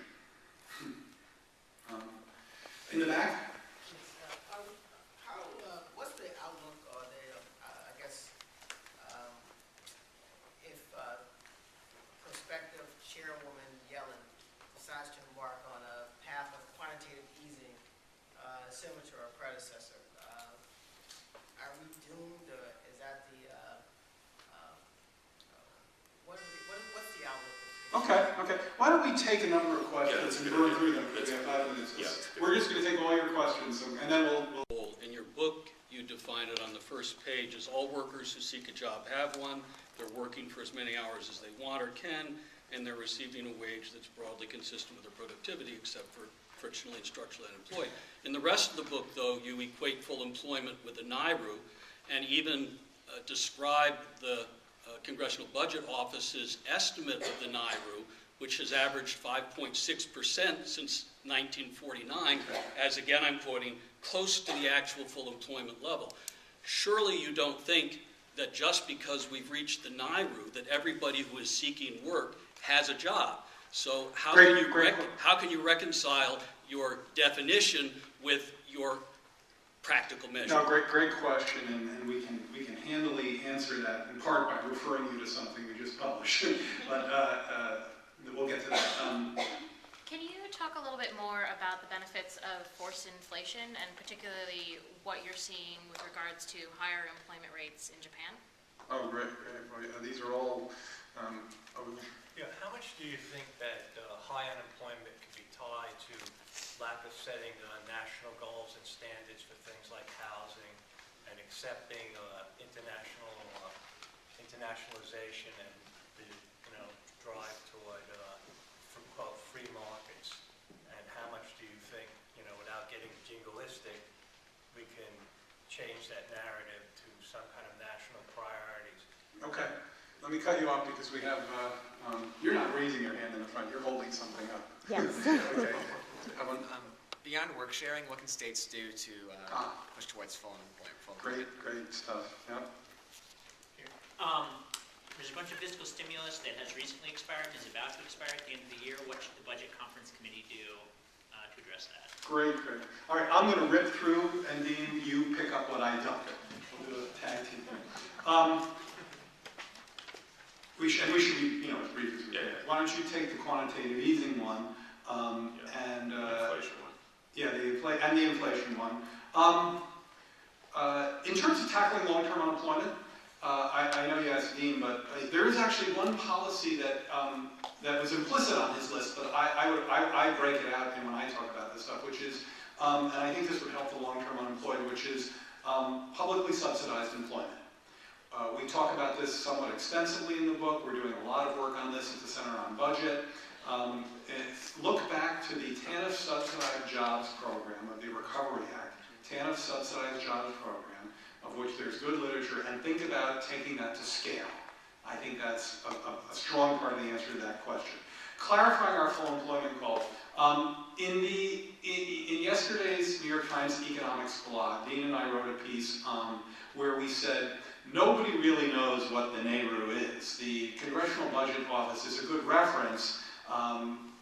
Speaker 10: In the back?
Speaker 8: What's the outlook or if prospective chairwoman Yellen decides to embark on a path of quantitative easing similar to her predecessor, are we doomed, or is that the, what's the outlook?
Speaker 10: Okay. Why don't we take a number of questions and burn through them? We have 5 minutes. We're just going to take all your questions, and then we'll...
Speaker 11: In your book, you define it on the first page as all workers who seek a job have one, they're working for as many hours as they want or can, and they're receiving a wage that's broadly consistent with their productivity, except for frictionally and structurally unemployed. In the rest of the book, though, you equate full employment with the NIRU, and even describe the Congressional Budget Office's estimate of the NIRU, which has averaged 5.6% since 1949, as, again, I'm quoting, close to the actual full employment level. Surely you don't think that just because we've reached the NIRU that everybody who is seeking work has a job. So how can you reconcile your definition with your practical measure?
Speaker 10: No, great question, and we can handily answer that in part by referring you to something we just published. But we'll get to that.
Speaker 12: Can you talk a little bit more about the benefits of forced inflation, and particularly what you're seeing with regards to higher employment rates in Japan?
Speaker 10: Oh, great. These are all...
Speaker 13: how much do you think that high unemployment could be tied to lack of setting national goals and standards for things like housing and accepting internationalization and the drive toward free markets? And how much do you think, without getting jingoistic, we can change that narrative to some kind of national priorities?
Speaker 10: Okay. Let me cut you off because we have, you're not raising your hand in the front, you're holding something up.
Speaker 14: Yes.
Speaker 10: Okay.
Speaker 8: Beyond work sharing, what can states do to push towards full employment?
Speaker 10: Great stuff. Yep.
Speaker 15: There's a bunch of fiscal stimulus that has recently expired, is about to expire at the end of the year. What should the Budget Conference Committee do to address that?
Speaker 10: Great. All right, I'm going to rip through, and Dean, you pick up what I dump. We'll do a tag team thing. We should be, as brief as we can. Why don't you take the quantitative easing one, and
Speaker 6: The inflation one.
Speaker 10: Yeah, the inflation one. In terms of tackling long-term unemployment, I know you asked Dean, but there is actually one policy that was implicit on his list, but I break it out when I talk about this stuff, which is, and I think this would help the long-term unemployed, which is publicly subsidized employment. We talk about this somewhat extensively in the book. We're doing a lot of work on this at the Center on Budget. Look back to the TANF Subsidized Jobs Program of the Recovery Act, TANF Subsidized Jobs Program, of which there's good literature, and think about taking that to scale. I think that's a strong part of the answer to that question. Clarifying our full employment goal. In yesterday's New York Times economics blog, Dean and I wrote a piece where we said, nobody really knows what the NARU is. The Congressional Budget Office is a good reference,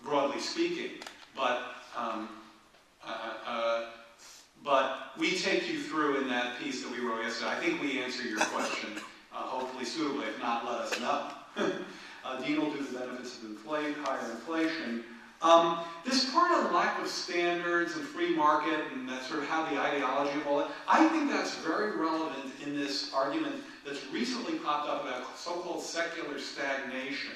Speaker 10: broadly speaking, but we take you through in that piece that we wrote yesterday. I think we answer your question hopefully suitably. If not, let us know. Dean will do the benefits of higher inflation. This part of lack of standards and free market and that sort of how the ideology of all that, I think that's very relevant in this argument that's recently popped up about so-called secular stagnation.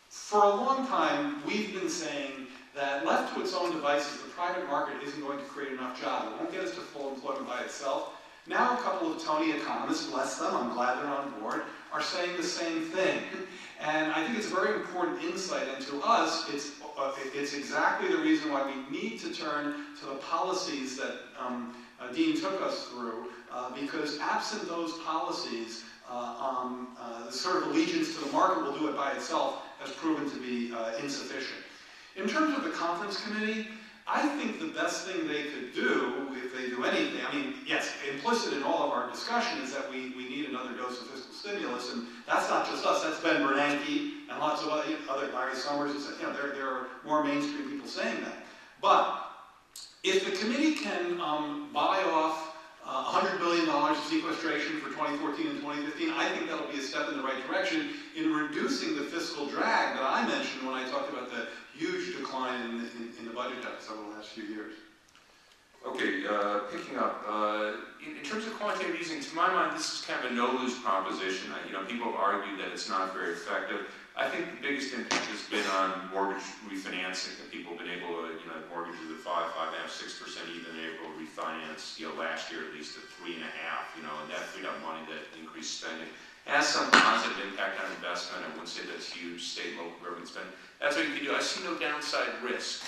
Speaker 10: For a long time, we've been saying that left to its own devices, the private market isn't going to create enough jobs. It won't get us to full employment by itself. Now a couple of Tony economists, bless them, I'm glad they're on board, are saying the same thing. And I think it's a very important insight into us. It's exactly the reason why we need to turn to the policies that Dean took us through, because absent those policies, the sort of allegiance to the market will do it by itself has proven to be insufficient. In terms of the conference committee, I think the best thing they could do, if they do anything, I mean, yes, implicit in all of our discussion is that we need another dose of fiscal stimulus, and that's not just us, that's Ben Bernanke and lots of other Larry Summers, there are more mainstream people saying that. But if the committee can buy off $100 billion of sequestration for 2014 and 2015, I think that'll be a step in the right direction in reducing the fiscal drag that I mentioned when I talked about the huge decline in the budget deficit over the last few years.
Speaker 6: Okay, picking up, in terms of quantitative easing, to my mind, this is kind of a no-lose proposition. People have argued that it's not very effective. I think the biggest impact has been on mortgage refinancing, that people have been able to, mortgages at 5, 5.5, 6% even able to refinance, last year at least at 3.5, and that freed up money that increased spending. It has some positive impact on investment. I wouldn't say that's huge, state and local government spending. That's what you can do. I see no downside risk.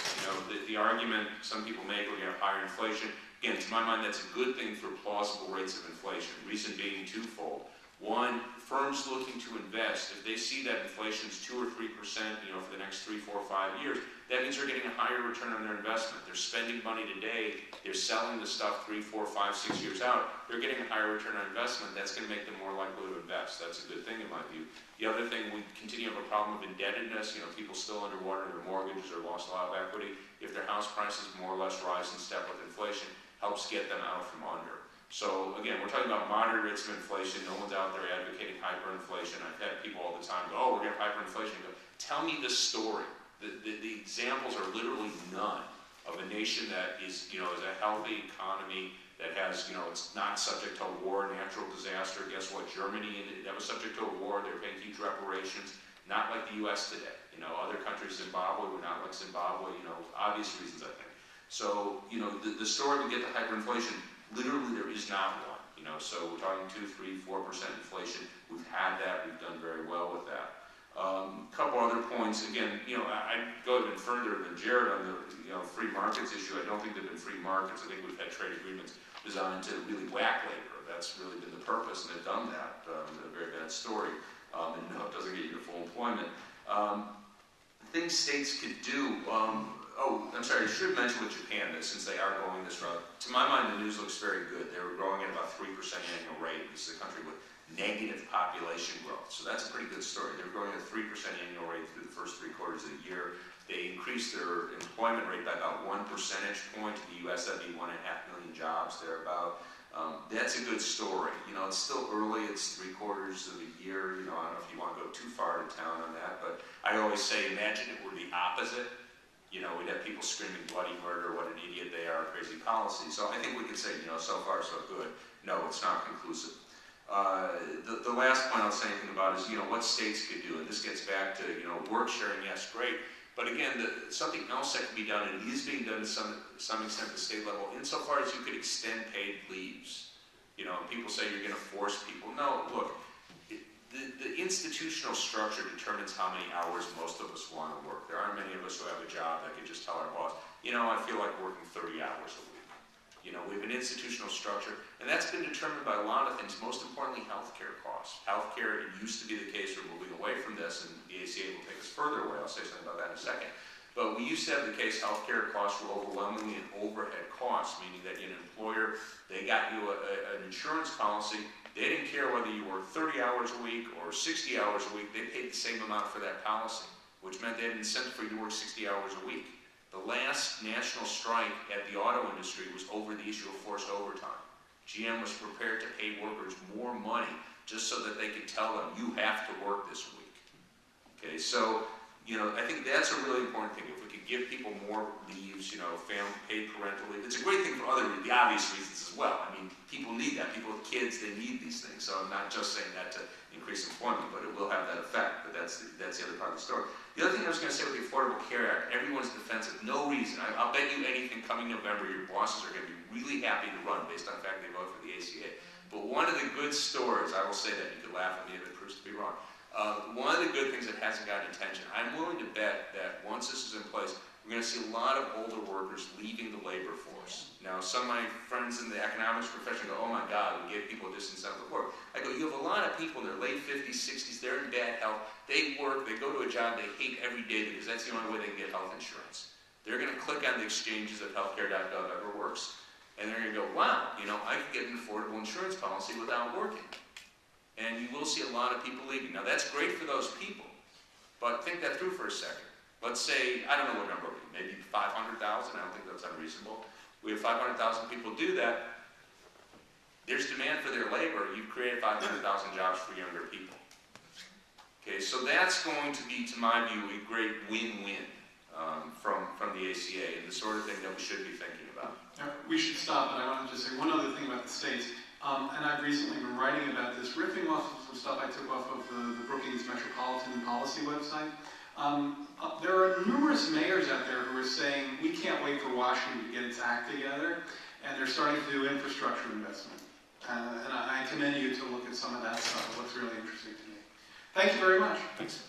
Speaker 6: The argument some people make, we're going to have higher inflation. Again, to my mind, that's a good thing for plausible rates of inflation. Reason being twofold. One, firms looking to invest, if they see that inflation is 2 or 3%, for the next 3, 4, 5 years, that means they're getting a higher return on their investment. They're spending money today, they're selling the stuff 3, 4, 5, 6 years out, they're getting a higher return on investment. That's going to make them more likely to invest. That's a good thing in my view. The other thing, we continue to have a problem of indebtedness, people still underwater in their mortgages or lost a lot of equity. If their house prices more or less rise in step with inflation, helps get them out from under. So again, we're talking about moderate rates of inflation. No one's out there advocating hyperinflation. I've had people all the time go, oh, we're going to have hyperinflation. I go, tell me the story. The examples are literally none of a nation that is, is a healthy economy, that has, it's not subject to war, natural disaster. Guess what? Germany, that was subject to a war. They're paying huge reparations. Not like the U.S. today. Other countries, Zimbabwe, were not like Zimbabwe, obvious reasons, I think. So, the story to get to hyperinflation, literally there is not one. So we're talking 2, 3, 4% inflation. We've had that. We've done very well with that. Couple other points. Again, I'd go even further than Jared on the free markets issue. I don't think they've been free markets. I think we've had trade agreements designed to really whack labor. That's really been the purpose, and they've done that. A very bad story. And no, it doesn't get you to full employment. Things states could do. I'm sorry, I should mention with Japan that since they are going this route, to my mind the news looks very good. They were growing at about 3% annual rate. This is a country with negative population growth. So that's a pretty good story. They're growing at 3% annual rate through the first 3 quarters of the year. They increased their employment rate by about 1 percentage point. In the U.S., that'd be 1.5 million jobs thereabout. That's a good story. It's still early. It's 3 quarters of the year. I don't know if you want to go too far to town on that, but I always say imagine it were the opposite. We'd have people screaming bloody murder, what an idiot they are, crazy policy. So I think we could say, so far so good. No, it's not conclusive. The last point I'll say anything about is, what states could do. And this gets back to, work sharing, yes, great. But again, something else that can be done, and it is being done to some extent at the state level, insofar as you could extend paid leaves. People say you're going to force people. No, look, the institutional structure determines how many hours most of us want to work. There aren't many of us who have a job that can just tell our boss, I feel like working 30 hours a week. We have an institutional structure, and that's been determined by a lot of things, most importantly, healthcare costs. Healthcare, it used to be the case, we're moving away from this, and the ACA will take us further away. I'll say something about that in a second. But we used to have the case healthcare costs were overwhelmingly an overhead cost, meaning that an employer, they got you an insurance policy. They didn't care whether you worked 30 hours a week or 60 hours a week. They paid the same amount for that policy, which meant they had an incentive for you to work 60 hours a week. The last national strike at the auto industry was over the issue of forced overtime. GM was prepared to pay workers more money just so that they can tell them, you have to work this week. Okay, so, I think that's a really important thing. If we could give people more leaves, family paid parental leave, it's a great thing for the obvious reasons as well. I mean, people need that. People with kids, they need these things. So I'm not just saying that to increase employment, but it will have that effect. But that's the other part of the story. The other thing I was going to say with the Affordable Care Act, everyone's defensive. No reason. I'll bet you anything coming November, your bosses are going to be really happy to run based on the fact they vote for the ACA. But one of the good stories, I will say that, you could laugh at me if it proves to be wrong. One of the good things that hasn't gotten attention, I'm willing to bet that once this is in place, we're going to see a lot of older workers leaving the labor force. Now, some of my friends in the economics profession go, oh my God, we give people disincentive to work. I go, you have a lot of people in their late 50s, 60s, they're in bad health, they work, they go to a job they hate every day because that's the only way they can get health insurance. They're going to click on the exchanges if healthcare.gov ever works, and they're going to go, wow, I could get an affordable insurance policy without working. And you will see a lot of people leaving. Now, that's great for those people, but think that through for a second. Let's say, I don't know what number it would be, maybe 500,000, I don't think that's unreasonable. We have 500,000 people do that. There's demand for their labor. You've created 500,000 jobs for younger people. Okay, so that's going to be, to my view, a great win-win from the ACA and the sort of thing that we should be thinking about.
Speaker 10: We should stop, but I wanted to say one other thing about the states. And I've recently been writing about this, riffing off of some stuff I took off of the Brookings Metropolitan Policy website. There are numerous mayors out there who are saying, we can't wait for Washington to get its act together, and they're starting to do infrastructure investment. And I commend you to look at some of that stuff. It looks really interesting to me. Thank you very much.
Speaker 6: Thanks.